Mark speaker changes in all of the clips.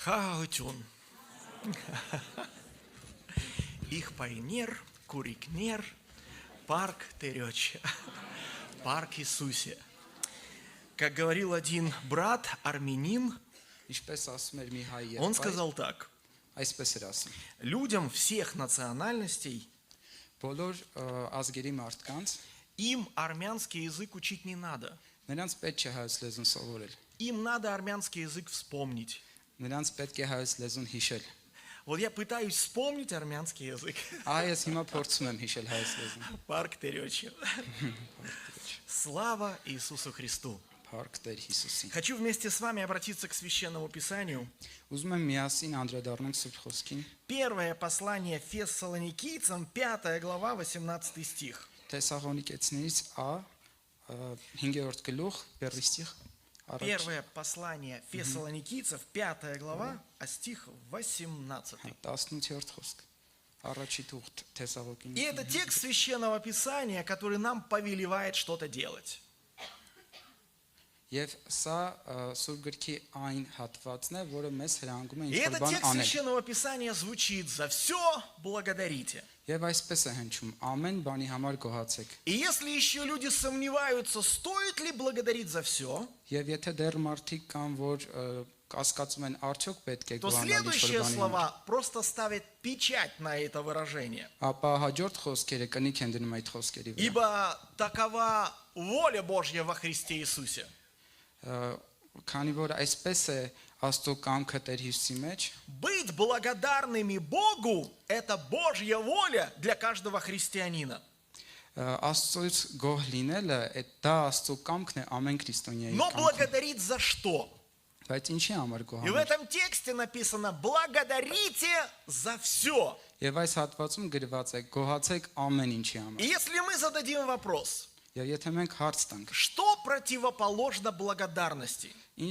Speaker 1: Խաղաղություն Их пайнер, курикнер, парк Терёч, парк Иисусе. Как говорил один брат, армянин, он сказал так: людям всех национальностей им армянский язык учить не надо. Им надо армянский язык вспомнить. Вот я пытаюсь вспомнить армянский язык. Парк Терёч. Слава Иисусу Христу. Хочу вместе с вами обратиться к Священному Писанию. Первое послание Фессалоникийцам, 5 глава, 18 стих. Первое послание Фессалоникийцев, 5 глава, а стих 18. И это текст Священного Писания, который нам повелевает что-то делать. И этот текст Священного Писания звучит: «За все благодарите». И если еще люди сомневаются, стоит ли благодарить за все, то следующие слова просто ставят печать на это выражение. Ибо такова воля Божья во Христе Иисусе. Быть благодарными Богу – это Божья воля для каждого христианина. Но благодарить за что? И в этом тексте написано: благодарите за все. И если мы зададим вопрос: что противоположно благодарности? И,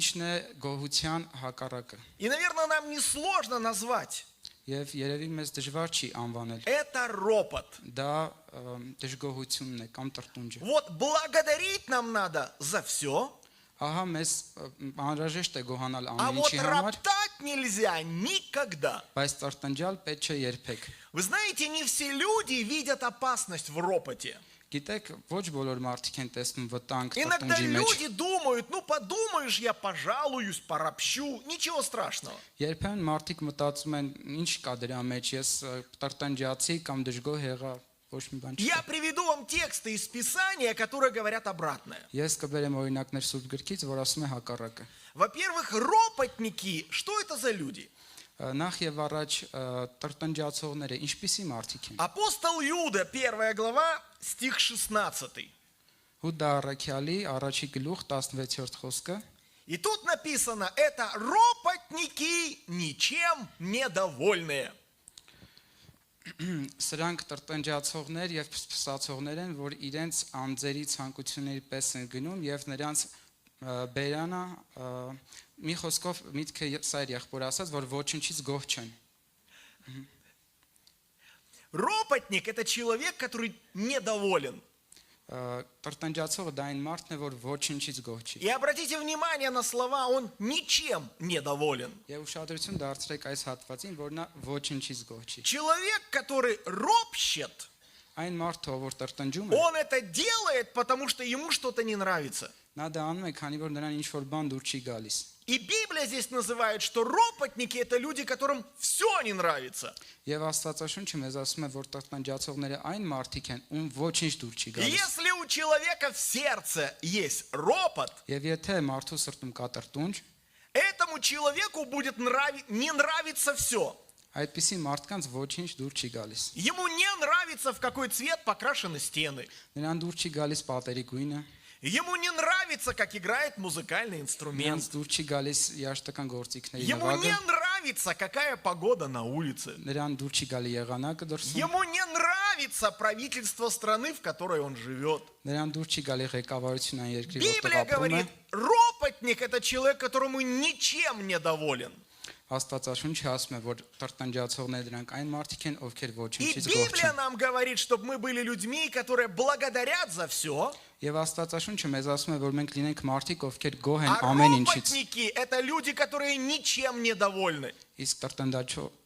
Speaker 1: наверное, нам несложно назвать. Это ропот. Вот благодарить нам надо за все. А вот роптать нельзя никогда. Вы знаете, не все люди видят опасность в ропоте. Иногда люди думают: ну подумаешь, я пожалуюсь, поропщу, ничего страшного. Я приведу вам тексты из Писания, которые говорят обратное. Во-первых, ропотники, что это за люди? Апостол Иуда, 1 глава, стих 16. И тут написано: это ропотники, ничем недовольные.
Speaker 2: Սրանք տրտնջացողներ եւ փսփսացողներ են, որ իրենց անձերի ցանկությունների պես են գնում եւ նրանց բերանը մի խոսքով միտքը սա էր եղբոր ասած, որ ոչնչից գոհ չեն.
Speaker 1: Ропотник – это человек, который недоволен.
Speaker 2: Տրտնջացողը դա այն մարդն է, որ ոչնչից գոհ չի.
Speaker 1: И обратите внимание на слова: он ничем недоволен.
Speaker 2: Եվ ուշադրություն դարձրեք այս հատվածին, որ նա ոչնչից գոհ չի.
Speaker 1: Человек, который ропщет,
Speaker 2: այն մարդը, որ տրտնջում է,
Speaker 1: он это делает, потому что ему что-то не нравится.
Speaker 2: Նա դա անում է, քանի որ նրան ինչ-որ բան դուր չի գալիս.
Speaker 1: И Библия здесь называет, что ропотники – это люди, которым все не нравится. Если у человека в сердце есть ропот, этому человеку будет не нравиться все. Ему не нравится, в какой цвет покрашены стены. Ему не нравится, как играет музыкальный инструмент. Ему не нравится, какая погода на улице. Ему не нравится правительство страны, в которой он живет. Библия говорит: ропотник – это человек, которому ничем не доволен. И Библия нам говорит, чтобы мы были людьми, которые благодарят за все.
Speaker 2: Եվ Աստվածաշունչը մեզ ասում է, որ մենք լինենք մարդիկ, ովքեր գոհ են
Speaker 1: А
Speaker 2: ամեն ինչից։
Speaker 1: ропотники – это люди, которые ничем не довольны.
Speaker 2: Իսկ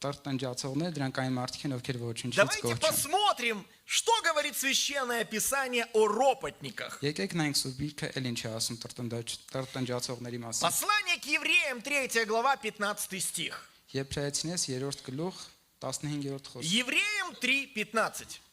Speaker 2: տրտնջացողները դրանք այն մարդիկ են, ովքեր ոչինչից
Speaker 1: Давайте
Speaker 2: գոհ չեն։
Speaker 1: посмотрим, что говорит Священное Писание о ропотниках.
Speaker 2: Եկեք նայենք Սուրբ Գիրքը էլ ինչ է ասում տրտնջացողների մասին։
Speaker 1: Послание к евреям, 3 глава, 15 стих.
Speaker 2: Եբրայեցինես 3-րդ գլուխ 15-րդ խոսք։
Speaker 1: Евреям 3:15.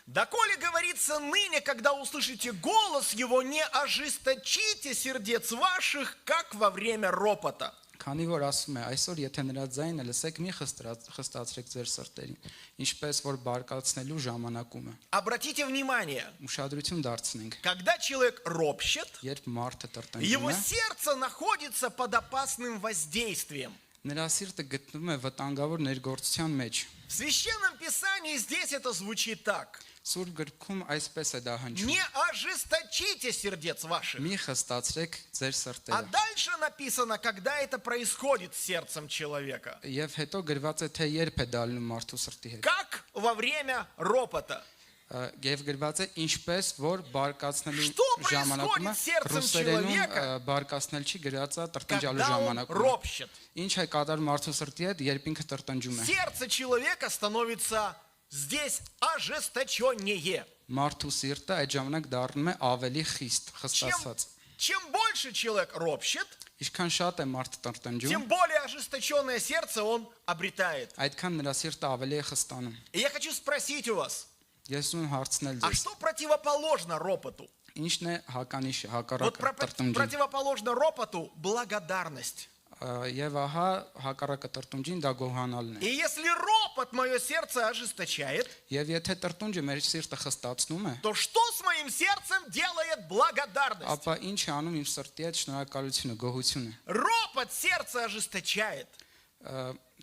Speaker 1: Доколе говорится ныне, когда услышите голос его, не ожесточите сердец ваших, как во время ропота.
Speaker 2: Քանի որ ասում է, այսօր եթե նրա ձայնը լսեք, մի խստացրեք ձեր սրտերին, ինչպես որ բարկացնելու ժամանակում է։
Speaker 1: Обратите внимание,
Speaker 2: Ուշադրություն դարձնենք,
Speaker 1: когда человек ропщет,
Speaker 2: երբ մարդը տրտնջում
Speaker 1: его
Speaker 2: է,
Speaker 1: сердце находится под опасным воздействием.
Speaker 2: նրա սիրտը գտնվում է վտանգավոր ներգործության մեջ։
Speaker 1: В Священном Писании здесь это звучит так.
Speaker 2: Սուրբ գրքում այսպես է դա հնչում.
Speaker 1: Не ожесточите сердец ваших.
Speaker 2: Մի խստացրեք ձեր
Speaker 1: А
Speaker 2: սրտերը։
Speaker 1: дальше написано, когда это происходит с сердцем человека.
Speaker 2: Եվ հետո գրված է, թե երբ է դա լինում մարդու սրտի հետ։
Speaker 1: Как во время ропота.
Speaker 2: Եվ գրված է, ինչպես որ բարկացնելու
Speaker 1: Что
Speaker 2: ժամանակում
Speaker 1: происходит с сердцем
Speaker 2: ռուսերենում
Speaker 1: человека,
Speaker 2: բարկացնել չի գրած է տրտնջալու
Speaker 1: когда он
Speaker 2: ժամանակում։
Speaker 1: ропщет?
Speaker 2: Ինչ է կատարում մարդու սրտի հետ, երբ инքը տրտնջում է։
Speaker 1: Сердце человека становится здесь ожесточеннее.
Speaker 2: Մարդու սիրտը այդ ժամանակ դառնում է ավելի խիստ, խստացած։
Speaker 1: Чем больше человек ропщет,
Speaker 2: Ինչքան շատ է մարդ տրտնջում,
Speaker 1: тем более ожесточенное сердце он обретает.
Speaker 2: այդքան նրա սիրտը ավելի է խստանում։
Speaker 1: И я хочу спросить у вас,
Speaker 2: Ես ուզում եմ հարցնել
Speaker 1: а
Speaker 2: ձեզ,
Speaker 1: что противоположно ропоту?
Speaker 2: ինչն է հականիշը,
Speaker 1: Вот
Speaker 2: հակառակը տրտնջին։
Speaker 1: противоположно ропоту благодарность.
Speaker 2: Եվ ահա հակառակը տրտնջին դա գոհանալն է։
Speaker 1: И если ропот мое сердце ожесточает,
Speaker 2: Եվ եթե տրտնջը մեր սիրտը խստացնում է,
Speaker 1: то что с моим сердцем делает благодарность?
Speaker 2: ապա ինչ է անում իմ սրտի հետ շնորհակալությունը, գոհությունը։
Speaker 1: Ропот сердце ожесточает,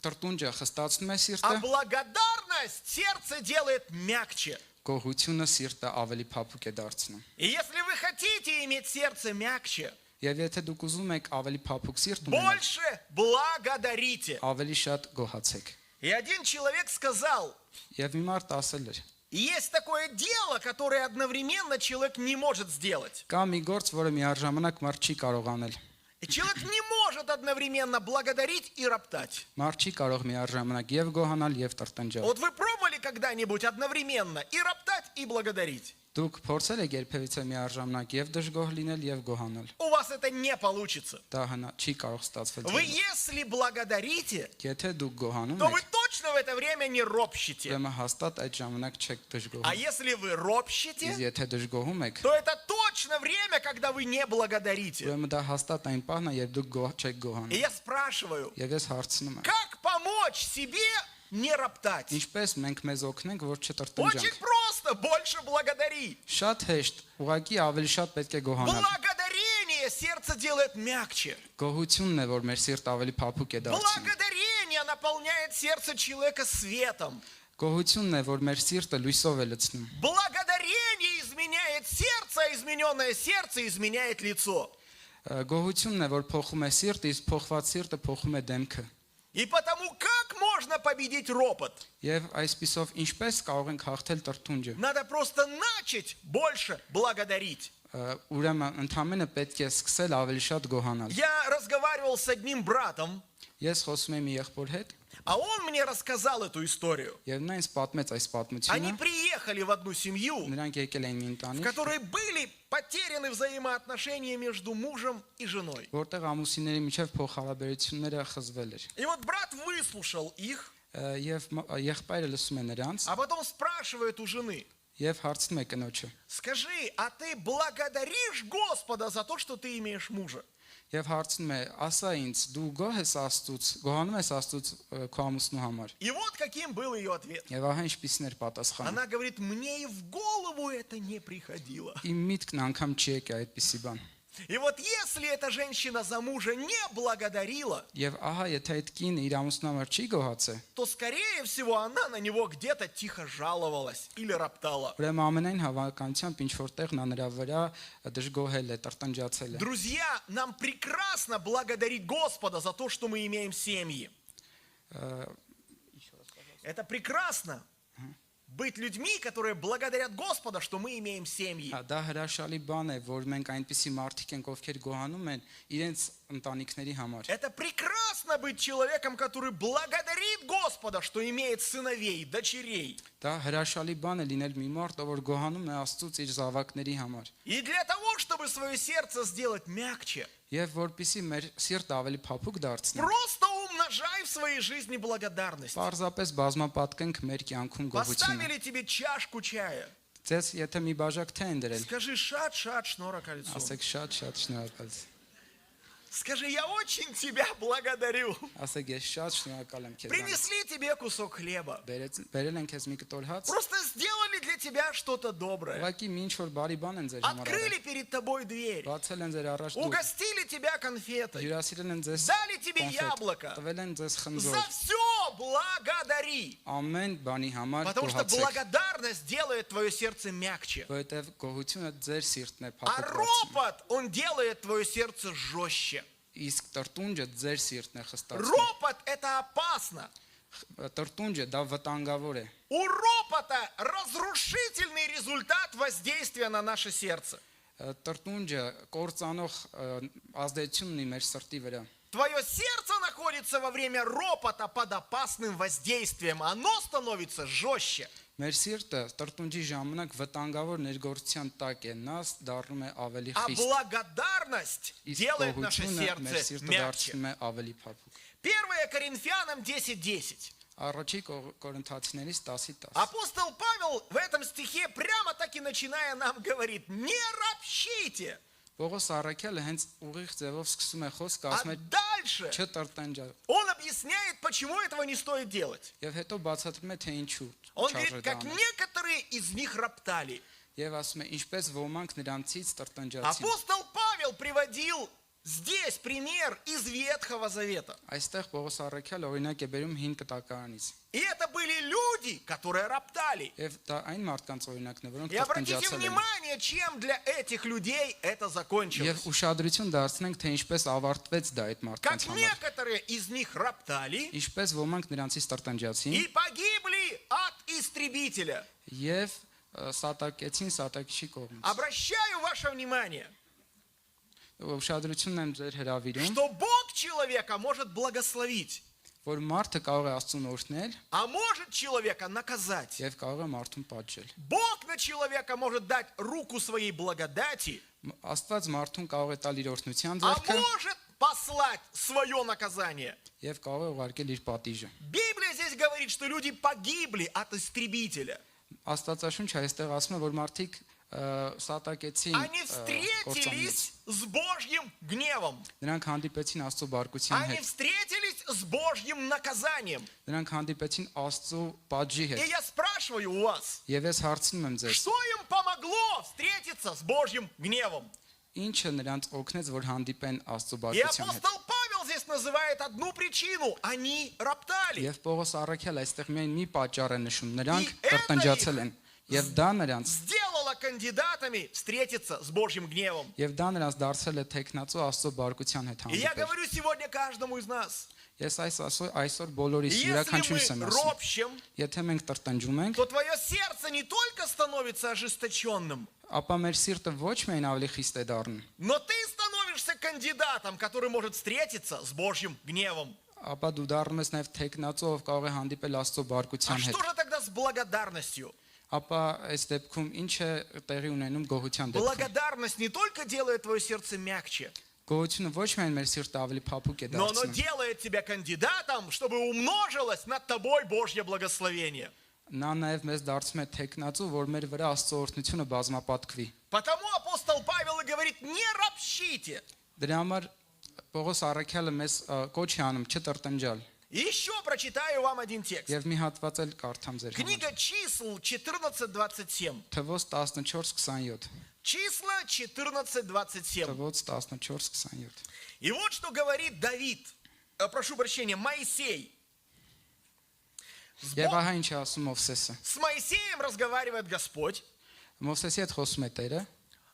Speaker 2: Տրտնջը խստացնում է
Speaker 1: а
Speaker 2: սիրտը,
Speaker 1: благодарность сердце делает мягче.
Speaker 2: գոհությունը սիրտը ավելի փափուկ է դարձնում։
Speaker 1: И если вы хотите иметь сердце мягче,
Speaker 2: Եվ եթե դուք ուզում եք ավելի փափուկ սիրտ ունենալ,
Speaker 1: больше благодарите.
Speaker 2: ավելի շատ գոհացեք։
Speaker 1: И один человек сказал,
Speaker 2: Եվ մի մարդ ասել էր.
Speaker 1: есть такое дело, которое одновременно человек не может сделать.
Speaker 2: Կա մի գործ, որը միաժամանակ մարդ չի կարող անել։
Speaker 1: И человек не может одновременно благодарить и роптать.
Speaker 2: Մարդ չի կարող միաժամանակ եւ գոհանալ եւ տրտնջալ։
Speaker 1: Вот вы пробовали когда-нибудь одновременно и роптать, и благодарить?
Speaker 2: Դուք փորձել եք երբևիցե միաժամանակ եւ դժգոհ լինել եւ գոհանալ։
Speaker 1: У вас это не получится.
Speaker 2: Դա չի կարող ստացվել։
Speaker 1: Вы если благодарите,
Speaker 2: Եթե դուք գոհանում
Speaker 1: то вы
Speaker 2: եք,
Speaker 1: точно в это время не ропщите.
Speaker 2: ուրեմն հաստատ այդ ժամանակ չեք
Speaker 1: А
Speaker 2: դժգոհում։
Speaker 1: если вы ропщите,
Speaker 2: Իսկ եթե դժգոհում եք,
Speaker 1: то это точно время, когда вы не благодарите.
Speaker 2: ուրեմն դա հաստատ այն պահն է, երբ дուք չեք
Speaker 1: И
Speaker 2: գոհանում։
Speaker 1: я спрашиваю,
Speaker 2: Եվ ես հարցնում եմ.
Speaker 1: как помочь себе не роптать?
Speaker 2: Ինչպես մենք մեզ օգնենք, որ
Speaker 1: Очень
Speaker 2: չտրտնջանք։
Speaker 1: просто, больше благодари.
Speaker 2: Շատ հեշտ, ուղղակի ավելի շատ պետք է գոհանալ։
Speaker 1: Благодарение сердце делает мягче.
Speaker 2: Գոհությունն է, որ մեր սիրտը ավելի փափուկ է դարձնում։
Speaker 1: Благодарение наполняет сердце человека светом.
Speaker 2: Գոհությունն է, որ մեր սիրտը լույսով է լցնում։
Speaker 1: Благодарение изменяет сердце, а измененное сердце изменяет лицо.
Speaker 2: Գոհությունն է, որ փոխում է սիրտը, իսկ փոխված սիրտը փոխում է դեմքը։
Speaker 1: И потому как можно победить ропот?
Speaker 2: Եվ այսպիսով ինչպես կարող ենք հաղթել տրտնջը։
Speaker 1: Надо просто начать больше благодарить.
Speaker 2: Ուրեմն ընդամենը պետք է սկսել ավելի շատ գոհանալ։
Speaker 1: Я разговаривал с одним братом,
Speaker 2: Ես խոսում եմ մի եղբոր հետ,
Speaker 1: а он мне рассказал эту историю.
Speaker 2: եւ նա ինձ պատմեց այս
Speaker 1: Они
Speaker 2: պատմությունը։
Speaker 1: приехали в одну семью,
Speaker 2: Նրանք եկել էին մի
Speaker 1: в
Speaker 2: ընտանիք,
Speaker 1: которой были потеряны взаимоотношения между мужем и женой.
Speaker 2: որտեղ ամուսինների միջև փոխհարաբերությունները խզվել էր։
Speaker 1: И вот брат выслушал их,
Speaker 2: Եվ եղբայրը լսում է նրանց
Speaker 1: а потом спрашивает у жены:
Speaker 2: եւ հարցնում է կնոջը։
Speaker 1: скажи, а ты благодаришь Господа за то, что ты имеешь мужа?
Speaker 2: Եվ հարցնում է, ասա ինձ, դու գոհ ես Աստծուց, գոհանում ես Աստծուց քո ամուսնու համար։
Speaker 1: И вот каким был ее ответ.
Speaker 2: Եվ ահա ինչպիսին էր պատասխանը։
Speaker 1: Она говорит: мне и в голову это не приходило.
Speaker 2: Իմ միտքն անգամ չի եկել այդպիսի бан։
Speaker 1: И вот если эта женщина за мужа не благодарила,
Speaker 2: Եվ ահա եթե այդ կինը իր ամուսնու համար չի գոհացել,
Speaker 1: то, скорее всего, она на него где-то тихо жаловалась или роптала.
Speaker 2: ուրեմն ամենայն հավանականությամբ ինչ որտեղ նա нրա վրա դժգոհել է, տրտնջացել է։
Speaker 1: Друзья, нам прекрасно благодарить Господа за то, что мы имеем семьи. Это прекрасно. быть людьми, которые благодарят Господа, что мы имеем семьи.
Speaker 2: Դա հրաշալի բան է, որ մենք այնպիսի մարդիկ ենք, ովքեր գոհանում են իրենց ընտանիքների համար։
Speaker 1: Это прекрасно быть человеком, который благодарит Господа, что имеет сыновей, дочерей.
Speaker 2: Դա հրաշալի բան է լինել մի մարդ, ով որ գոհանում է Աստծուց իր զավակների համար։
Speaker 1: И для того, чтобы свое сердце сделать мягче,
Speaker 2: Եվ որպեսզի մեր սիրտը ավելի փափուկ դարձնի,
Speaker 1: просто умножай в своей жизни благодарность.
Speaker 2: պարզապես բազմապատկենք մեր կյանքում գոհությունը։
Speaker 1: Поставили тебе чашку чая.
Speaker 2: Ձեզ եթե մի бажак թե են դրել,
Speaker 1: Скажи шат, шат, шнора кольцо.
Speaker 2: ասեք շատ շնորհակալ։
Speaker 1: Скажи, я очень тебя благодарю.
Speaker 2: Ասեք ես շատ շնորհակալ եմ քեզ։
Speaker 1: Принесли тебе кусок хлеба.
Speaker 2: Բերել են քեզ մի կտոր հաց,
Speaker 1: Просто сделали для тебя что-то доброе.
Speaker 2: ուղղակի ինչ որ բարի бан են ձեր համար արել։
Speaker 1: Открыли перед тобой дверь.
Speaker 2: Բացել են ձեր առաջ դուռ,
Speaker 1: Угостили тебя конфетой.
Speaker 2: հյուրասիրել են ձեզ
Speaker 1: Дали тебе
Speaker 2: կոնֆետ,
Speaker 1: яблоко.
Speaker 2: տվել են ձեզ խնձոր։
Speaker 1: За все благодари.
Speaker 2: Ամեն բանի համար
Speaker 1: Потому что
Speaker 2: գոհացեք,
Speaker 1: благодарность делает твое сердце мягче.
Speaker 2: որովհետև гողությունը ձեր սիրտն է
Speaker 1: А
Speaker 2: փափուկ դարձնում։
Speaker 1: ропот, он делает твое сердце жестче.
Speaker 2: Իսկ տրտունջը ձեր սիրտն է խստացնում։
Speaker 1: Ропот – это опасно.
Speaker 2: Տրտունջը դա վտանգավոր է։
Speaker 1: У ропота разрушительный результат воздействия на наше сердце.
Speaker 2: Տրտունջը կործանող ազդեցություն ունի մեր սրտի վրա։
Speaker 1: Твое сердце находится во время ропота под опасным воздействием. Оно становится жестче.
Speaker 2: Մեր սիրտը տրտունջի ժամանակ վտանգավոր ներգործության տակ է, նա դառնում է ավելի
Speaker 1: А
Speaker 2: խիստ։
Speaker 1: благодарность
Speaker 2: Իսկ
Speaker 1: делает наше
Speaker 2: գողությունը մեր
Speaker 1: сердце
Speaker 2: սիրտը
Speaker 1: мягче.
Speaker 2: դարձնում է ավելի փափուկ։
Speaker 1: 1 Коринфянам 10:10.
Speaker 2: Առաջի Կորինթացիներից 10:10։
Speaker 1: Апостол Павел в этом стихе прямо так и начиная нам говорит: не ропщите.
Speaker 2: Պողոս առաքյալը հենց ուղիղ ձևով սկսում է խոսքը,
Speaker 1: А
Speaker 2: ասում է
Speaker 1: дальше
Speaker 2: չտրտանջա։
Speaker 1: он объясняет, почему этого не стоит делать.
Speaker 2: Եվ հետո բացատրում է թե ինչու
Speaker 1: Он
Speaker 2: չարժե
Speaker 1: говорит, как
Speaker 2: դա անել։
Speaker 1: некоторые из них роптали.
Speaker 2: Եվ ասում է ինչպես ոմանք նրանցից տրտանջացին։
Speaker 1: Апостол Павел приводил здесь пример из Ветхого Завета.
Speaker 2: Այստեղ Պողոս առաքյալը օրինակ է բերում հին կտակարանից։
Speaker 1: И это были люди, которые роптали.
Speaker 2: Եվ դա այն մարդկանց օրինակն է, որոնք
Speaker 1: И обратите
Speaker 2: տրտանջացել են։
Speaker 1: внимание, чем для этих людей это
Speaker 2: Եվ
Speaker 1: закончилось.
Speaker 2: ուշադրություն դարձնենք, թե ինչպես ավարտվեց դա այդ մարդկանց
Speaker 1: Как
Speaker 2: համար։
Speaker 1: некоторые из них роптали
Speaker 2: Ինչպես ոմանք նրանցից տրտանջացին
Speaker 1: и погибли от истребителя.
Speaker 2: եւ սատակեցին սատակիչի կողմից։
Speaker 1: Обращаю ваше внимание,
Speaker 2: Ուշադրությունն եմ ձեր հրավիրում,
Speaker 1: что Бог человека может благословить,
Speaker 2: որ մարդը կարող է Աստծուն օրհնել
Speaker 1: а может человека наказать.
Speaker 2: եւ կարող է մարդուն պատժել։
Speaker 1: Бог на человека может дать руку своей благодати,
Speaker 2: Աստված մարդուն կարող է տալ իր օրհնության
Speaker 1: а
Speaker 2: ձեռքը
Speaker 1: может послать свое наказание.
Speaker 2: եւ կարող է ուղարկել իր պատիժը։
Speaker 1: Библия здесь говорит, что люди погибли от истребителя.
Speaker 2: Աստվածաշունչը այստեղ ասում է, որ մարդիկ սատակեցին
Speaker 1: Они
Speaker 2: կործանից։
Speaker 1: встретились с Божьим гневом.
Speaker 2: Նրանք հանդիպեցին Աստծո բարկության
Speaker 1: Они
Speaker 2: հետ։
Speaker 1: встретились с Божьим наказанием.
Speaker 2: Նրանք հանդիպեցին Աստծո պատժի
Speaker 1: И
Speaker 2: հետ։
Speaker 1: я спрашиваю у вас,
Speaker 2: Եվ ես հարցնում եմ ձեզ,
Speaker 1: что им помогло встретиться с Божьим гневом?
Speaker 2: ինչը նրանց օգնեց, որ հանդիպեն Աստծո
Speaker 1: И
Speaker 2: բարկության հետ։
Speaker 1: апостол Павел здесь называет одну причину. Они роптали.
Speaker 2: Եվ Պողոս առաքյալ այստեղ միայն մի պատճառ է նշում, նրանք
Speaker 1: И это
Speaker 2: տրտնջացել են։ Եվ դա նրանց
Speaker 1: Сделало кандидатами встретиться с Божьим гневом.
Speaker 2: Եվ դա նրանց դարձել է տեքնացու Աստծո բարկության հետ
Speaker 1: И я
Speaker 2: հանդիպել։
Speaker 1: говорю сегодня каждому из нас,
Speaker 2: Ես այսօր բոլորիս
Speaker 1: если
Speaker 2: յուրաքանչյուրս եմ
Speaker 1: мы
Speaker 2: ասում,
Speaker 1: ропщем,
Speaker 2: եթե մենք տրտնջում ենք,
Speaker 1: то твое сердце не только становится ожесточенным,
Speaker 2: ապա մեր սիրտը ոչ միայն ավելի խիստ է դառնում,
Speaker 1: но ты становишься кандидатом, который может встретиться с Божьим гневом.
Speaker 2: ապա դու դառնում ես նաև տեքնացու, ով կարող է հանդիպել Աստծո
Speaker 1: А
Speaker 2: բարկության հետ։
Speaker 1: что же тогда с благодарностью?
Speaker 2: Ապա այս դեպքում ինչ է տեղի ունենում գոհության դեպքում։
Speaker 1: Благодарность не только делает твое сердце мягче,
Speaker 2: Գոհությունը ոչ միայն մեր սիրտը ավելի փափուկ է
Speaker 1: но оно
Speaker 2: դարձնում,
Speaker 1: делает тебя кандидатом, чтобы умножилось над тобой Божье благословение.
Speaker 2: նա նաև մեզ դարձում է տեքնացու, որ մեր вրա Աստծո օրհնությունը բազմապատկվի։
Speaker 1: Потому апостол Павел и говорит, не ропщите.
Speaker 2: Դրա համար Պողոս առաքյալը մեզ կոչ է անում չտրտնջալ։
Speaker 1: И еще прочитаю вам один текст.
Speaker 2: Եվ մի հատված էլ կարդամ ձեր համար։
Speaker 1: Книга чисел 14:27.
Speaker 2: Թվոց 14:27։
Speaker 1: Числа 14:27.
Speaker 2: Թվոց 14:27։
Speaker 1: И вот что говорит Давид, прошу прощения, Моисей.
Speaker 2: Եվ ահա ինչ է ասում Մովսեսը։
Speaker 1: С Моисеем разговаривает Господь.
Speaker 2: Մովսեսի հետ խոսում է Տերը,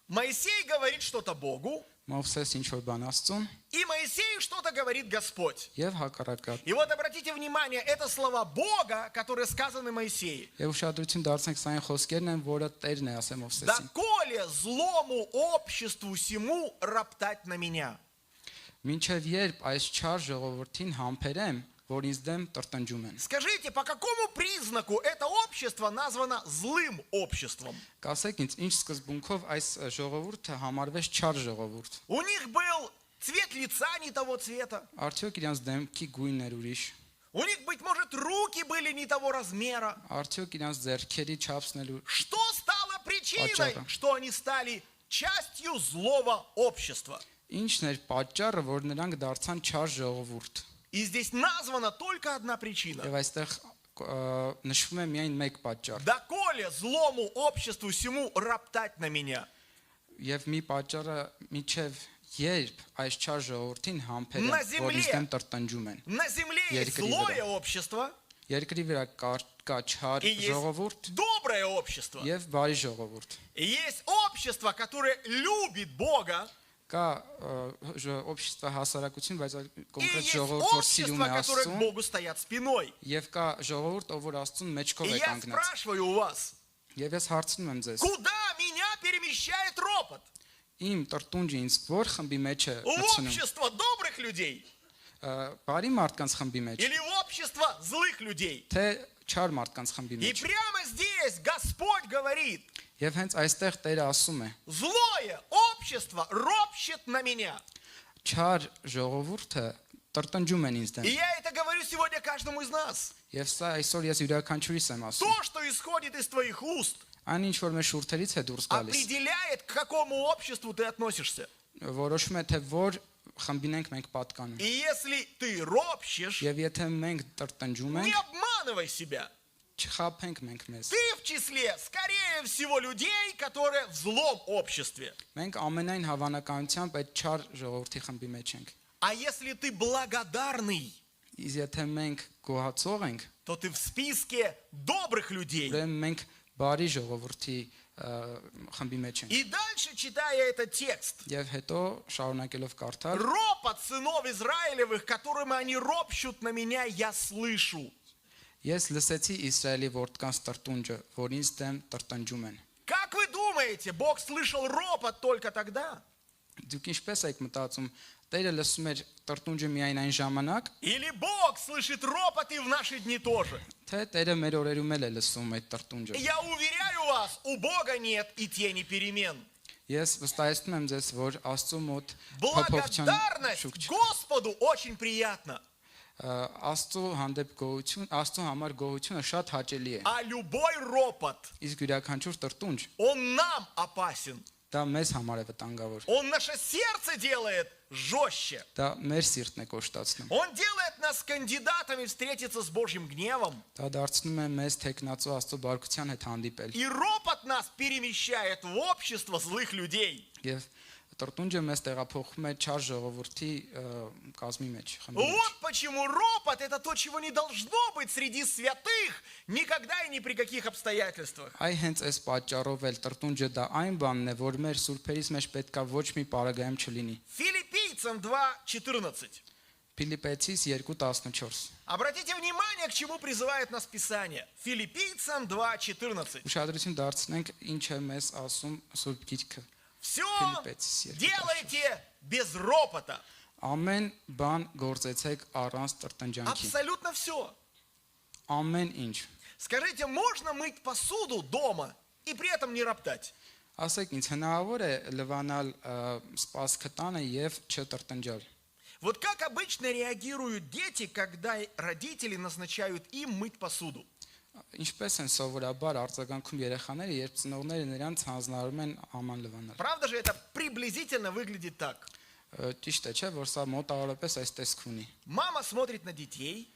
Speaker 1: Моисей говорит что-то Богу.
Speaker 2: Մովսես ինչ որ բան Աստծուն
Speaker 1: и Моисею что-то говорит Господь.
Speaker 2: եւ հակառակը։
Speaker 1: И вот обратите внимание, это слова Бога, которые сказаны Моисею.
Speaker 2: Եվ ուշադրություն դարձնենք սա այն խոսքերն են, որը Տերն է ասել Մովսեսին։
Speaker 1: «Доколе злому обществу сему роптать на меня».
Speaker 2: Մինչև երբ այս չար ժողովրդին համբերեմ, որ ինձ դեմ տրտնջում են։
Speaker 1: Скажите, по какому признаку это общество названо злым обществом?
Speaker 2: Կասեք ինձ, ինչ սկզբունքով այս ժողովուրդը համարվեց չար ժողովուրդ։
Speaker 1: У них был цвет лица не того цвета.
Speaker 2: Արդյոք իրանց դեմքի գույնն էր ուրիշ։
Speaker 1: У них, быть может, руки были не того размера.
Speaker 2: Արդյոք իրանց ձեռքերի չափսն էլ
Speaker 1: Что стало причиной,
Speaker 2: Пачара.
Speaker 1: что они стали частью злого общества?
Speaker 2: Ինչն էր պատճառը, որ նրանք դարձան չար ժողովուրդ։
Speaker 1: И здесь названа только одна причина.
Speaker 2: Եվ այստեղ նշվում է միայն մեկ պատճառ։
Speaker 1: Доколе злому обществу сему роптать на меня.
Speaker 2: Եվ մի պատճառը միջև երբ այս չար ժողովրդին
Speaker 1: На
Speaker 2: համբերեն,
Speaker 1: земле.
Speaker 2: որ ինձ դեմ տրտնջում են։
Speaker 1: На земле есть
Speaker 2: Երկրի
Speaker 1: злое
Speaker 2: վրա։
Speaker 1: общество
Speaker 2: Երկրի վրա կա չար
Speaker 1: и есть
Speaker 2: ժողովուրդ
Speaker 1: доброе общество.
Speaker 2: եւ բարի ժողովուրդ։
Speaker 1: И есть общество, которое любит Бога,
Speaker 2: Կա общество հասարակություն, բայց
Speaker 1: и
Speaker 2: կոնկրետ
Speaker 1: есть
Speaker 2: ժողովուրդ, որ սիրում
Speaker 1: общество,
Speaker 2: է
Speaker 1: которое к
Speaker 2: Աստծուն,
Speaker 1: Богу стоят спиной.
Speaker 2: եւ կա ժողովուրդ, ով որ Աստծուն մեջքով
Speaker 1: И
Speaker 2: է
Speaker 1: я
Speaker 2: կանգնած։
Speaker 1: спрашиваю у вас,
Speaker 2: Եվ ես հարցնում եմ ձեզ,
Speaker 1: куда меня перемещает ропот?
Speaker 2: իմ տրտունջը ինձ որ խմբի մեջ է
Speaker 1: В
Speaker 2: մտցնում։
Speaker 1: общество добрых людей
Speaker 2: Բարի մարդկանց խմբի մեջ,
Speaker 1: или в общество злых людей?
Speaker 2: թե չար մարդկանց խմբի
Speaker 1: И
Speaker 2: մեջ։
Speaker 1: прямо здесь Господь говорит,
Speaker 2: Եվ հենց այստեղ Տերը ասում է.
Speaker 1: злое общество ропщет на меня.
Speaker 2: Չար ժողովուրդը տրտնջում են ինձ
Speaker 1: И
Speaker 2: դեմ։
Speaker 1: я это говорю сегодня каждому из нас.
Speaker 2: Եվ սա այսօր ես յուրաքանչյուրիս եմ ասում։
Speaker 1: То, что исходит из твоих уст,
Speaker 2: Այն ինչ որ մեր շուրթերից է դուրս գալիս,
Speaker 1: определяет, к какому обществу ты относишься.
Speaker 2: որոշում է թե որ խմբին ենք մենք պատկանում։
Speaker 1: И если ты ропщешь,
Speaker 2: Եվ եթե մենք տրտնջում
Speaker 1: не
Speaker 2: ենք,
Speaker 1: обманывай себя.
Speaker 2: չխաբենք մենք մեզ։
Speaker 1: Ты в числе, скорее всего, людей, которые в злом обществе.
Speaker 2: Մենք ամենայն հավանականությամբ այդ չար ժողովրդի խմբի մեջ ենք։
Speaker 1: А если ты благодарный,
Speaker 2: Իսկ եթե մենք գոհացող ենք,
Speaker 1: то ты в списке добрых людей.
Speaker 2: ուրեմն մենք բարի ժողովրդի խմբի մեջ ենք։
Speaker 1: И дальше, читая этот текст,
Speaker 2: Եվ հետո շարունակելով կարդալ,
Speaker 1: ропот сынов Израилевых, которым они ропщут на меня, я слышу.
Speaker 2: ես լսեցի Իսրայելի որդկանց տրտունջը, որ ինձ դեմ տրտնջում են։
Speaker 1: Как вы думаете, Бог слышал ропот только тогда?
Speaker 2: Դուք ինչպես եք մտածում, Տերը լսում էր տրտունջը միայն այն ժամանակ,
Speaker 1: Или Бог слышит ропот и в наши дни тоже?
Speaker 2: թե Տերը մեր օրերում էլ է лսում այդ տրտունջը։
Speaker 1: Я уверяю вас, у Бога нет и тени перемен.
Speaker 2: Ես վստահեցնում եմ ձեզ, որ Աստծո մոտ փոփոխության
Speaker 1: Благодарность
Speaker 2: շուկ չկա։
Speaker 1: Господу очень приятно,
Speaker 2: Աստծո հանդեպ գոհություն, Աստծո համար գոհությունը շատ հաճելի է։
Speaker 1: а любой ропот,
Speaker 2: Իսկ յուրաքանչյուր տրտունջ
Speaker 1: он нам опасен.
Speaker 2: դա մեզ համար է վտանգավոր։
Speaker 1: Он наше сердце делает жестче.
Speaker 2: Դա մեր սիրտն է կոշտացնում։
Speaker 1: Он делает нас кандидатами встретиться с Божьим гневом.
Speaker 2: Դա դարձնում է մեզ թեկնածու Աստծո բարկության հետ հանդիպել։
Speaker 1: И ропот нас перемещает в общество злых людей.
Speaker 2: Եվ տրտունջը մեզ տեղափոխում է չար ժողովրդի կազմի մեջ, խմբի մեջ։
Speaker 1: Вот почему ропот – это то, чего не должно быть среди святых никогда и ни при каких обстоятельствах.
Speaker 2: Այ հենց այս պատճառով էլ տրտունջը դա այն բանն է, որ մեր սուրբերից մեջ պետքա ոչ մի պարագայում չլինի։
Speaker 1: Филиппийцам 2:14.
Speaker 2: Ֆիլիպեցիս 2:14։
Speaker 1: Обратите внимание, к чему призывает нас Писание. Филиппийцам 2:14.
Speaker 2: Ուշադրություն դարձնենք ինչ է մեզ ասում Սուրբ Գիրքը։
Speaker 1: Все
Speaker 2: Филиппийцам 2:14.
Speaker 1: делайте без ропота.
Speaker 2: Ամեն բան գործեցեք առանց տրտնջանքի։
Speaker 1: Абсолютно все.
Speaker 2: Ամեն ինչ։
Speaker 1: Скажите, можно мыть посуду дома и при этом не роптать?
Speaker 2: Ասեք ինձ հնարավոր է լվանալ սպասքը տանը եւ չտրտնջալ։
Speaker 1: Вот как обычно реагируют дети, когда родители назначают им мыть посуду?
Speaker 2: Ինչպես են սովորաբար արձագանքում երեխաները, երբ ծնողները նրանց հանձնարարում են աման լվանալ։
Speaker 1: Правда же, это приблизительно выглядит так.
Speaker 2: Ճիշտ է, չէ՞, որ սա մոտավորապես այս տեսք ունի։
Speaker 1: Мама смотрит на детей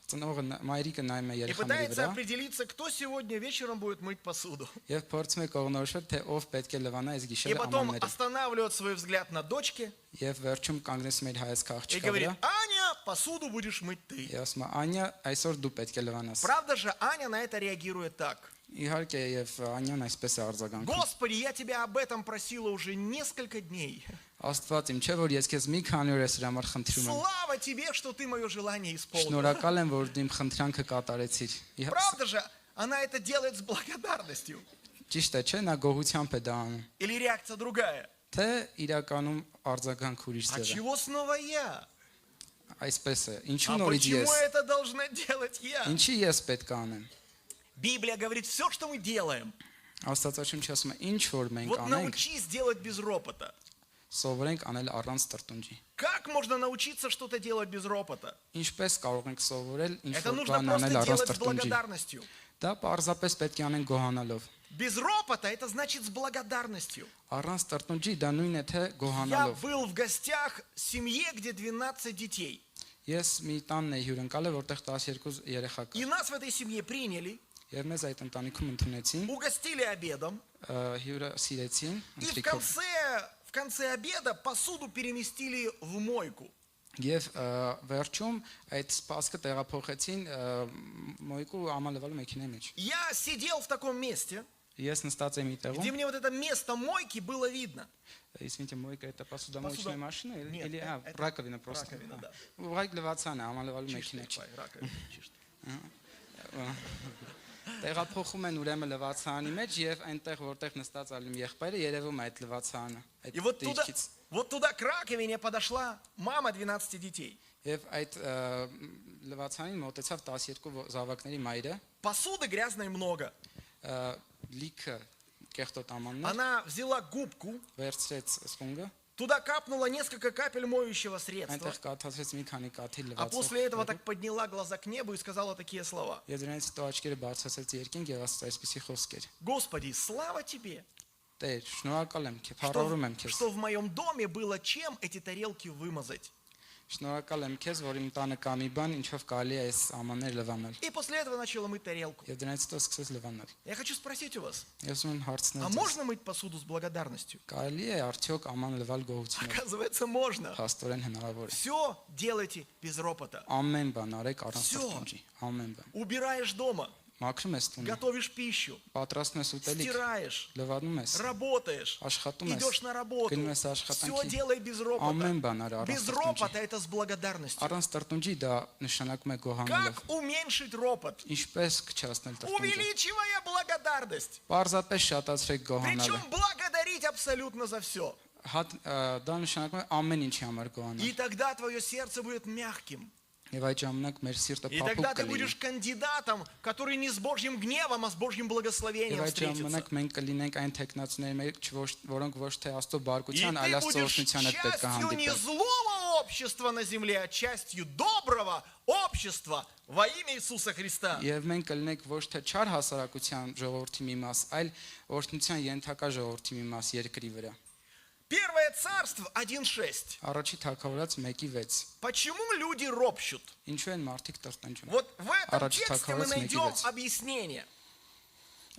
Speaker 2: Ծնողը մայրիկը նայում է
Speaker 1: и
Speaker 2: երեխաների
Speaker 1: пытается
Speaker 2: վրա
Speaker 1: определиться, кто сегодня вечером будет мыть посуду.
Speaker 2: եւ փորձում է կողնորոշել, թե ով պետք է լվանա այս
Speaker 1: И
Speaker 2: գիշերը
Speaker 1: потом
Speaker 2: ամանները։
Speaker 1: останавливает свой взгляд на дочке
Speaker 2: Եվ վերջում կանգնեցում իր հայացքը
Speaker 1: и
Speaker 2: աղջկա
Speaker 1: говорит:
Speaker 2: վրա։
Speaker 1: Аня, посуду будешь мыть ты.
Speaker 2: Եվ ասում է. Անյա, այսօր դու պետք է լվանաս։
Speaker 1: Правда же, Аня на это реагирует так:
Speaker 2: Իհարկե, եւ Անյան այսպես է արձագանքում։
Speaker 1: Господи, я тебя об этом просила уже несколько дней.
Speaker 2: Աստված իմ չէ որ ես քեզ մի քանի օր ես հրա համար խնդրում եմ։
Speaker 1: Слава тебе, что ты мое желание исполнил.
Speaker 2: Շնորհակալ եմ որ դու իմ խնդրանքը կատարեցիր։
Speaker 1: Правда же, она это делает с благодарностью.
Speaker 2: Ճիշտ է, չէ՞, նա գողությամբ է դա անում։
Speaker 1: Или реакция другая?
Speaker 2: Թե իրականում արձագանք ուրիշ
Speaker 1: А
Speaker 2: ձև է։
Speaker 1: чего снова я?
Speaker 2: Այսպես է։
Speaker 1: А
Speaker 2: Ինչու նորից
Speaker 1: почему
Speaker 2: ես։
Speaker 1: это должна делать я?
Speaker 2: Ինչի ես պետք է անեմ։
Speaker 1: Библия говорит, все, что мы делаем,
Speaker 2: Աստվածաշունչը ասում է, ինչ որ մենք
Speaker 1: вот
Speaker 2: անենք,
Speaker 1: научись делать без ропота.
Speaker 2: սովորենք անել առանց տրտունջի։
Speaker 1: Как можно научиться что-то делать без ропота?
Speaker 2: Ինչպես կարող ենք սովորել ինչ
Speaker 1: Это
Speaker 2: որ
Speaker 1: нужно
Speaker 2: բան անել
Speaker 1: просто
Speaker 2: առանց
Speaker 1: делать с
Speaker 2: տրտունջի։
Speaker 1: благодарностью.
Speaker 2: Դա պարզապես պետք է անենք գոհանալով։
Speaker 1: Без ропота это значит с благодарностью.
Speaker 2: Առանց տրտունջի դա նույնն է թե
Speaker 1: Я
Speaker 2: գոհանալով։
Speaker 1: был в гостях в семье, где 12 детей.
Speaker 2: Ես մի տանն էի հյուրընկալել, որտեղ 12 երեխա կա։
Speaker 1: И нас в этой семье приняли,
Speaker 2: Եվ մեզ այդ ընտանիքում ընդունեցին,
Speaker 1: угостили обедом.
Speaker 2: հյուրը сիրեցին,
Speaker 1: И в
Speaker 2: ընտրիկով։
Speaker 1: конце обеда посуду переместили в мойку.
Speaker 2: Եվ վերջում այդ սպասքը տեղափոխեցին մոյկու ամալվալու մեքենայի մեջ։
Speaker 1: Я сидел в таком месте,
Speaker 2: Ես նստած եմ մի
Speaker 1: где
Speaker 2: տեղում,
Speaker 1: мне вот это место мойки было видно.
Speaker 2: извините, мойка это посудомоечная машина
Speaker 1: Нет,
Speaker 2: или
Speaker 1: это
Speaker 2: раковина просто։
Speaker 1: раковина, да.
Speaker 2: Ուղղակի լվացան է ամալվալու
Speaker 1: Чисто,
Speaker 2: մեքենա չի։
Speaker 1: раковина, чисто.
Speaker 2: Տեղափոխում են ուրեմն լվացանի մեջ եւ այնտեղ որտեղ նստած ալիմ եղբայրը երևում է այդ լվացանը, այդ
Speaker 1: И
Speaker 2: դիրքից։
Speaker 1: вот туда к раковине подошла мама 12 детей.
Speaker 2: Եվ այդ լվացանին մոտեցավ 12 զավակների մայրը,
Speaker 1: Посуды грязной много.
Speaker 2: լիքը կեղտոտ ամաններ,
Speaker 1: Она взяла губку,
Speaker 2: վերցրեց սպունգը,
Speaker 1: туда капнула несколько капель моющего средства.
Speaker 2: այնտեղ կաթացրեց մի քանի կաթիլ
Speaker 1: А
Speaker 2: լվացող։
Speaker 1: после этого так подняла глаза к небу и сказала такие слова.
Speaker 2: Եվ դրանից հետո աչքերը բարձրացրեց երկինք եւ ասաց այսպիսի խոսքեր.
Speaker 1: Господи, слава тебе,
Speaker 2: Տեր, շնորհակալ եմ քեզ, փառավորում եմ քեզ։
Speaker 1: что в моем доме было чем эти тарелки вымазать.
Speaker 2: Շնորհակալ եմ քեզ, որ իմ տանը կա մի բան, ինչով կարելի է այս ամանները լվանալ։
Speaker 1: И после этого начала мыть тарелку.
Speaker 2: Եվ դրանից հետո սկսեց լվանալ։
Speaker 1: Я хочу спросить у вас,
Speaker 2: Ես ուզում եմ
Speaker 1: а
Speaker 2: հարցնել ձեզ.
Speaker 1: можно мыть посуду с благодарностью?
Speaker 2: Կարելի է արդյոք աման լվալ գողությունով։
Speaker 1: Оказывается, можно.
Speaker 2: Փաստորեն հնարավոր է։
Speaker 1: Все делайте без ропота.
Speaker 2: Ամեն բան արեք առանց
Speaker 1: Всё.
Speaker 2: տրտունջի, ամեն բան։
Speaker 1: Убираешь дома,
Speaker 2: Մաքրում ես տունը,
Speaker 1: готовишь пищу,
Speaker 2: պատրաստում ես ուտելիք,
Speaker 1: стираешь,
Speaker 2: լվանում ես,
Speaker 1: работаешь,
Speaker 2: աշխատում ես,
Speaker 1: идешь на работу.
Speaker 2: գնում ես
Speaker 1: Все
Speaker 2: աշխատանքի,
Speaker 1: делай без
Speaker 2: ամեն
Speaker 1: ропота.
Speaker 2: բան արա առանց
Speaker 1: Без
Speaker 2: տրտունջի։
Speaker 1: ропота это с благодарностью.
Speaker 2: Առանց տրտունջի դա նշանակում է գոհանալով։
Speaker 1: Как уменьшить ропот?
Speaker 2: Ինչպես կչացնել տրտունջը։
Speaker 1: Увеличивая благодарность.
Speaker 2: Պարզապես շատացրեք գոհանալը։
Speaker 1: Причем благодарить абсолютно за все.
Speaker 2: Դա նշանակում է ամեն ինչի համար
Speaker 1: И
Speaker 2: գոհանալ։
Speaker 1: тогда твое сердце будет мягким.
Speaker 2: Եվ այդ ժամանակ մեր սիրտը
Speaker 1: И тогда
Speaker 2: փափուկ
Speaker 1: ты
Speaker 2: կլինի։
Speaker 1: будешь кандидатом, который не с Божьим гневом, а с Божьим
Speaker 2: Եվ
Speaker 1: благословением
Speaker 2: այդ
Speaker 1: встретится.
Speaker 2: ժամանակ մենք կլինենք այն տեխնացիների մեջ, որոնք ոչ թե Աստծո
Speaker 1: И
Speaker 2: բարգության,
Speaker 1: ты
Speaker 2: այլ Աստծո
Speaker 1: будешь
Speaker 2: օրհնության հետ պետք է
Speaker 1: частью не
Speaker 2: հանդիպել։
Speaker 1: злого общества на земле, а частью доброго общества во имя Иисуса Христа.
Speaker 2: Եվ մենք կլինենք ոչ թե չար հասարակության ժողովրդի մի մաս, այլ օրհնության ենթակա ժողովրդի մի մաս երկրի վրա։
Speaker 1: Первое царство 1:6.
Speaker 2: Առաջի թագավորած 1:6։
Speaker 1: Почему люди ропщут?
Speaker 2: Ինչու են մարդիկ տրտնջում։
Speaker 1: Вот в этом
Speaker 2: Առաջի
Speaker 1: тексте мы
Speaker 2: թագավորած
Speaker 1: найдем
Speaker 2: 1:6։
Speaker 1: объяснение.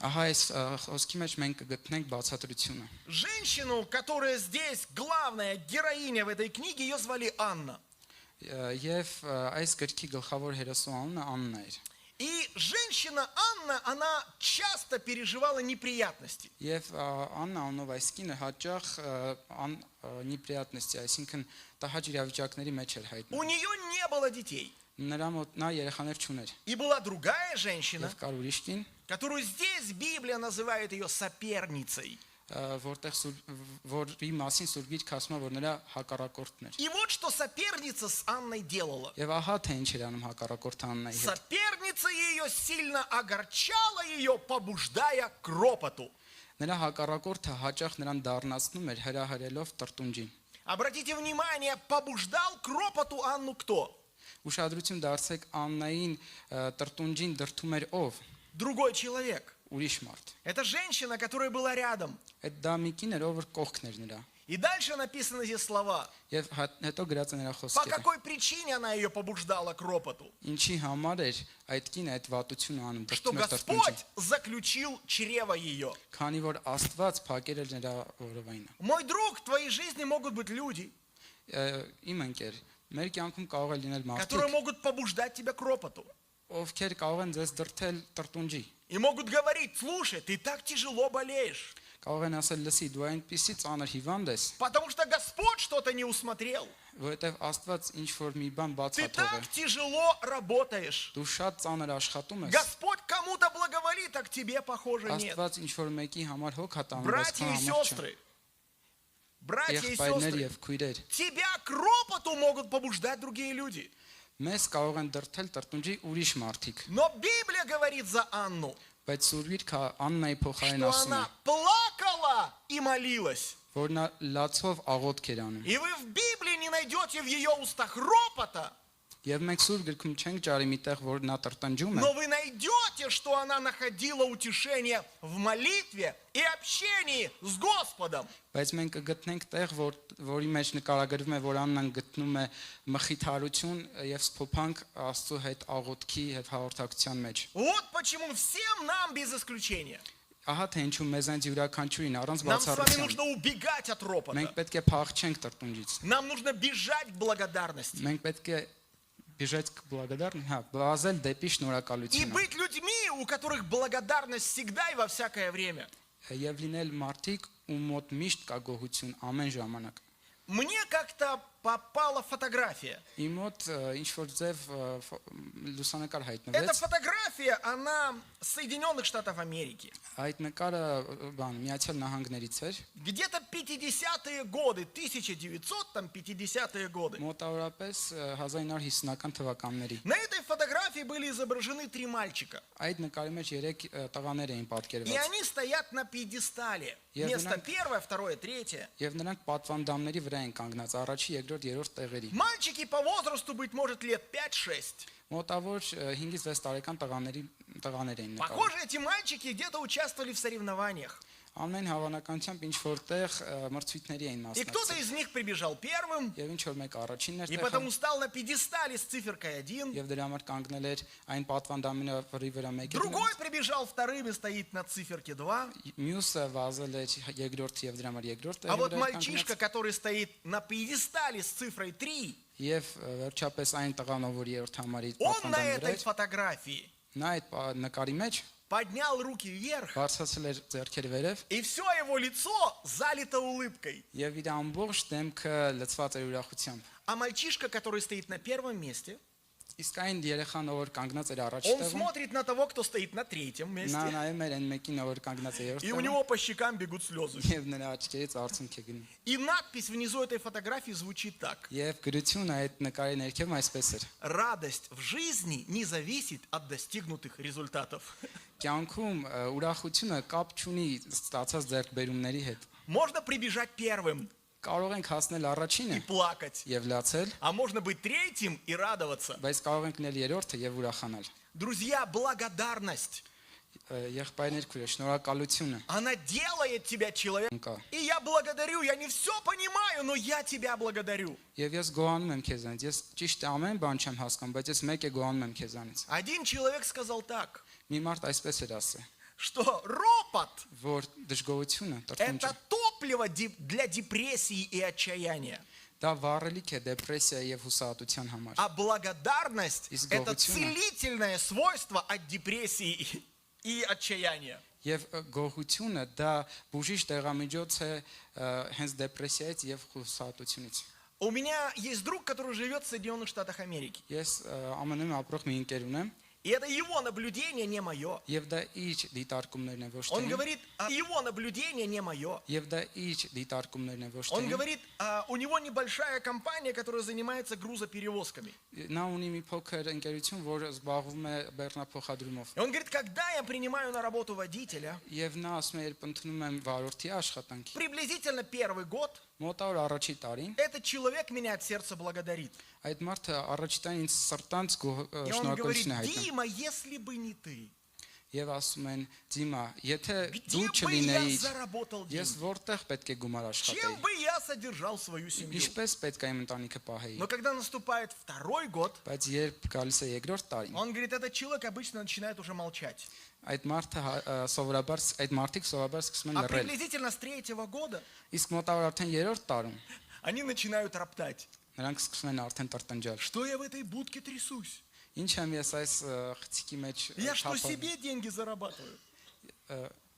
Speaker 2: Ահա այս խոսքի մեջ մենք կգտնենք բացատրությունը։
Speaker 1: Женщину, которая здесь главная героиня в этой книге, ее звали Анна.
Speaker 2: Եվ այս գրքի գլխավոր հերոսու անունը Աննա էր։
Speaker 1: И женщина Анна, она часто переживала неприятности.
Speaker 2: Եվ Աննա անով այս կինը հաճախ неприятности, այսինքն տհաճ իրավիճակների մեջ էր
Speaker 1: У
Speaker 2: հայտնվում։
Speaker 1: нее не было детей.
Speaker 2: Նրա մոտ նա երեխաներ չուներ։
Speaker 1: И была другая женщина,
Speaker 2: Եվ կար ուրիշ կին,
Speaker 1: которую здесь Библия называет ее соперницей.
Speaker 2: որտեղ որի մասին Սուրբ Գիրքը ասում է, որ նրա հակառակորդն էր։
Speaker 1: И вот что соперница с Анной делала.
Speaker 2: Եվ ահա թե ինչ էր անում հակառակորդը Աննայի հետ։
Speaker 1: Соперница ее сильно огорчала ее, побуждая к ропоту.
Speaker 2: Նրա հակառակորդը հաճախ նրան դառնացնում էր հրահրելով տրտունջին։
Speaker 1: Обратите внимание, побуждал к ропоту Анну кто?
Speaker 2: Ուշադրություն դարձեք Աննային տրտունջին դրթում էր ով։
Speaker 1: Другой человек.
Speaker 2: Ուրիշ մարդ։
Speaker 1: Это женщина, которая была рядом.
Speaker 2: Այդ դա մի կին էր, ով որ կողքն էր նրա։
Speaker 1: И дальше написаны здесь слова.
Speaker 2: Եվ հետո գրած է նրա
Speaker 1: По
Speaker 2: խոսքերը։
Speaker 1: какой причине она ее побуждала к ропоту?
Speaker 2: Ինչի համար էր այդ կինը այդ վատությունը անում,
Speaker 1: Что
Speaker 2: դրթում էր տրտունջին։
Speaker 1: Господь заключил чрево ее.
Speaker 2: Քանի որ Աստված փակել էր նրա օրովայնը։
Speaker 1: Мой друг, в твоей жизни могут быть люди,
Speaker 2: Իմ ընկեր, մեր կյանքում կարող է լինել
Speaker 1: которые
Speaker 2: մարդիկ,
Speaker 1: могут побуждать тебя к ропоту.
Speaker 2: ովքեր կարող են ձեզ դրթել տրտունջի։
Speaker 1: И могут говорить: слушай, ты так тяжело болеешь.
Speaker 2: Կարող են ասել, լսի, դու այնպեսի ծանր հիվանդ ես,
Speaker 1: Потому что Господь что-то не усмотрел.
Speaker 2: որովհետև Աստված ինչ որ մի բան բաց
Speaker 1: Ты
Speaker 2: է թողել։
Speaker 1: так тяжело работаешь.
Speaker 2: Դու շատ ծանր աշխատում ես։
Speaker 1: Господь кому-то благоволит, а к тебе, похоже, нет.
Speaker 2: Աստված ինչ որ մեկի համար հոգ է տանում, բայց
Speaker 1: Братья
Speaker 2: քո
Speaker 1: и
Speaker 2: համար չէ։
Speaker 1: сестры, братья и
Speaker 2: Եղբայրներ
Speaker 1: сестры,
Speaker 2: եւ քույրեր,
Speaker 1: тебя к ропоту могут побуждать другие люди.
Speaker 2: մեզ կարող են դրթել տրտունջի ուրիշ մարդիկ,
Speaker 1: Но Библия говорит за Анну,
Speaker 2: բայց Սուրբիրքը Աննայի փոխարեն
Speaker 1: что
Speaker 2: ասում է,
Speaker 1: она плакала и молилась.
Speaker 2: որ նա լացով աղոթք էր անում։
Speaker 1: И вы в Библии не найдете в ее устах ропота,
Speaker 2: Եվ մենք Սուրբ գրքում չենք ճարի միտեղ, որ նա տրտնջում է,
Speaker 1: но вы найдете, что она находила утешение в молитве и общении с Господом.
Speaker 2: բայց մենք կգտնենք տեղ, որի մեջ նկարագրվում է, որ Աննան գտնում է մխիթարություն եւ սփոփանք Աստծո հետ աղոթքի եւ հաղորդակցության մեջ։
Speaker 1: Вот почему всем нам без исключения.
Speaker 2: Ահա թե ինչու մեզ այնց յուրաքանչյուրին առանց
Speaker 1: Нам с вами
Speaker 2: բացառության
Speaker 1: нужно убегать от ропота.
Speaker 2: մենք պետք է փախչենք տրտնջից։
Speaker 1: Нам нужно бежать к благодарности.
Speaker 2: Մենք պետք է бежать к благодарности, բազել դեպի
Speaker 1: И
Speaker 2: շնորհակալությունը
Speaker 1: быть людьми, у которых благодарность всегда и во всякое время.
Speaker 2: եւ լինել մարդիկ, ում մոտ միշտ կա գոհություն ամեն ժամանակ։
Speaker 1: Мне как-то попала фотография.
Speaker 2: Իմ մոտ ինչ որ ձև լուսանկար
Speaker 1: Эта
Speaker 2: հայտնվեց։
Speaker 1: фотография, она с Соединенных Штатов Америки.
Speaker 2: Այդ նկարը Միացյալ Նահանգներից էր։
Speaker 1: Где-то 50-е годы, 1950-е годы.
Speaker 2: Մոտավորապես 1950-ական թվականների։
Speaker 1: На этой фотографии были изображены 3 мальчика.
Speaker 2: Այդ նկարի մեջ 3 տղաներ էին
Speaker 1: И
Speaker 2: պատկերված։
Speaker 1: они стоят на пьедестале.
Speaker 2: Я
Speaker 1: Место
Speaker 2: знаю.
Speaker 1: первое, второе, третье.
Speaker 2: Եւ նրանք պատվանդամների վրա են կանգնած, առաջի, երկրորդ, երրորդ տեղերի։
Speaker 1: Мальчики по возрасту, быть может, лет 5-6.
Speaker 2: Մոտավոր 5-ից 6 տարեկան տղաներ էին նկարում։
Speaker 1: Похоже, эти мальчики где-то участвовали в соревнованиях.
Speaker 2: Ամեն հավանականությամբ ինչ որտեղ մրցույթների էին
Speaker 1: И кто-то
Speaker 2: մասնակցել։
Speaker 1: из них прибежал первым,
Speaker 2: Եվ ինչ որ մեկ առաջինն էր
Speaker 1: и
Speaker 2: տեղը,
Speaker 1: потому стал на пьедестале с циферкой 1.
Speaker 2: եւ դրա համար կանգնել էր այն պատվանդամի վրա մեկը։
Speaker 1: Другой прибежал вторым и стоит на циферке 2.
Speaker 2: Մյուսը վազել էր երկրորդ եւ դրա համար երկրորդ
Speaker 1: А
Speaker 2: տեղը
Speaker 1: вот
Speaker 2: էր
Speaker 1: мальчишка,
Speaker 2: կանգնած։
Speaker 1: который стоит на пьедестале с цифрой 3,
Speaker 2: Եվ վերջապես այն տղան, որ երրորդ համարի
Speaker 1: он на
Speaker 2: պատվանդամի վրա
Speaker 1: этой
Speaker 2: էր,
Speaker 1: фотографии
Speaker 2: նա այդ նկարի մեջ
Speaker 1: поднял руки вверх,
Speaker 2: բարձրացել էր ձեռքերը վերև
Speaker 1: и все его лицо залито улыбкой.
Speaker 2: եւ իր ամբողջ դեմքը լցված էր ուրախությամբ։
Speaker 1: А мальчишка, который стоит на первом месте,
Speaker 2: Իսկ այն երեխան, որ կանգնած էր առաջ
Speaker 1: он
Speaker 2: տեղում,
Speaker 1: смотрит на того, кто стоит на третьем
Speaker 2: նա
Speaker 1: месте,
Speaker 2: նայում էր այն մեկին, որ կանգնած է երրորդ
Speaker 1: и у
Speaker 2: տեղում,
Speaker 1: него по щекам бегут слезы.
Speaker 2: եւ նրա աչքերից արցունք է գնում։
Speaker 1: И надпись внизу этой фотографии звучит так.
Speaker 2: Եվ գրությունը այդ նկարի ներքևում այսպես էր.
Speaker 1: Радость в жизни не зависит от достигнутых результатов.
Speaker 2: Կյանքում ուրախությունը կապ չունի ստացած ձեռքբերումների հետ։
Speaker 1: Можно прибежать первым
Speaker 2: Կարող ենք հասնել
Speaker 1: и
Speaker 2: առաջինը
Speaker 1: плакать,
Speaker 2: եւ լացել,
Speaker 1: а можно быть третьим и радоваться.
Speaker 2: բայց կարող ենք լինել երրորդը եւ ուրախանալ։
Speaker 1: Друзья, благодарность,
Speaker 2: Եղբայրներ քույր, շնորհակալությունը
Speaker 1: она делает тебя человеком.
Speaker 2: կա։
Speaker 1: И я благодарю, я не все понимаю, но я тебя благодарю.
Speaker 2: Եվ ես գոհանում եմ քեզանից։ Ես ճիշտ է ամեն բան չեմ հասկանում, բայց ես մեկ է գոհանում եմ քեզանից։
Speaker 1: Один человек сказал так,
Speaker 2: Մի մարդ այսպես էր ասել,
Speaker 1: что ропот
Speaker 2: որ դժգոհությունը,
Speaker 1: –
Speaker 2: տրտունջը,
Speaker 1: это топливо для депрессии и отчаяния.
Speaker 2: դա վառելիք է դեպրեսիա եւ հուսահատության համար։
Speaker 1: А благодарность
Speaker 2: Из
Speaker 1: – это
Speaker 2: Голгофена.
Speaker 1: целительное свойство от депрессии и отчаяния.
Speaker 2: Եվ գոհությունը դա բուժիչ դեղամիջոց է հենց դեպրեսիայից եւ հուսահատությունից։
Speaker 1: У меня есть друг, который живет в Соединенных Штатах Америки.
Speaker 2: Ես ԱՄՆ-ում ապրող մի ընկեր ունեմ,
Speaker 1: И это его наблюдение, не мое.
Speaker 2: եւ դա իր դիտարկումներն են ոչ թե
Speaker 1: Он
Speaker 2: իմ,
Speaker 1: говорит, его наблюдение не мое.
Speaker 2: եւ դա իր դիտարկումներն են ոչ թե
Speaker 1: Он
Speaker 2: իմ։
Speaker 1: говорит, у него небольшая компания, которая занимается грузоперевозками.
Speaker 2: Նա ունի մի փոքր ընկերություն, որը զբաղվում է բեռնափոխադրումով։
Speaker 1: И он говорит, когда я принимаю на работу водителя,
Speaker 2: Եվ նա ասում է, երբ ընդունում եմ վարորդի աշխատանքի,
Speaker 1: приблизительно первый год,
Speaker 2: մոտավոր առաջի տարին,
Speaker 1: этот человек меня от сердца благодарит.
Speaker 2: այդ մարդը առաջի տարին ինձ սրտանց
Speaker 1: И он говорит,
Speaker 2: շնորհակալություն է հայտնում։
Speaker 1: Дима, если бы не ты,
Speaker 2: Եվ ասում են, Դիմա, եթե
Speaker 1: где
Speaker 2: դու
Speaker 1: бы я
Speaker 2: չլինեիր,
Speaker 1: заработал
Speaker 2: ես
Speaker 1: деньги?
Speaker 2: որտեղ պետք է գումար աշխատեի։
Speaker 1: Чем бы я содержал свою семью?
Speaker 2: Ինչպես պետք է իմ ընտանիքը պահեի։
Speaker 1: Но когда наступает второй год,
Speaker 2: Բայց երբ գալիս է երկրորդ տարին,
Speaker 1: он говорит, этот человек обычно начинает уже молчать.
Speaker 2: այդ մարդը սովորաբար այդ մարդիկ սովորաբար սկսում են
Speaker 1: А
Speaker 2: լռել։
Speaker 1: приблизительно с третьего года
Speaker 2: Իսկ մոտավոր արդեն երրորդ տարում
Speaker 1: они начинают роптать.
Speaker 2: նրանք սկսում են արդեն տրտնջալ։
Speaker 1: Что я в этой будке трясусь?
Speaker 2: Ինչ եմ ես այս խցիկի մեջ
Speaker 1: Я что,
Speaker 2: թափել։
Speaker 1: себе деньги зарабатываю?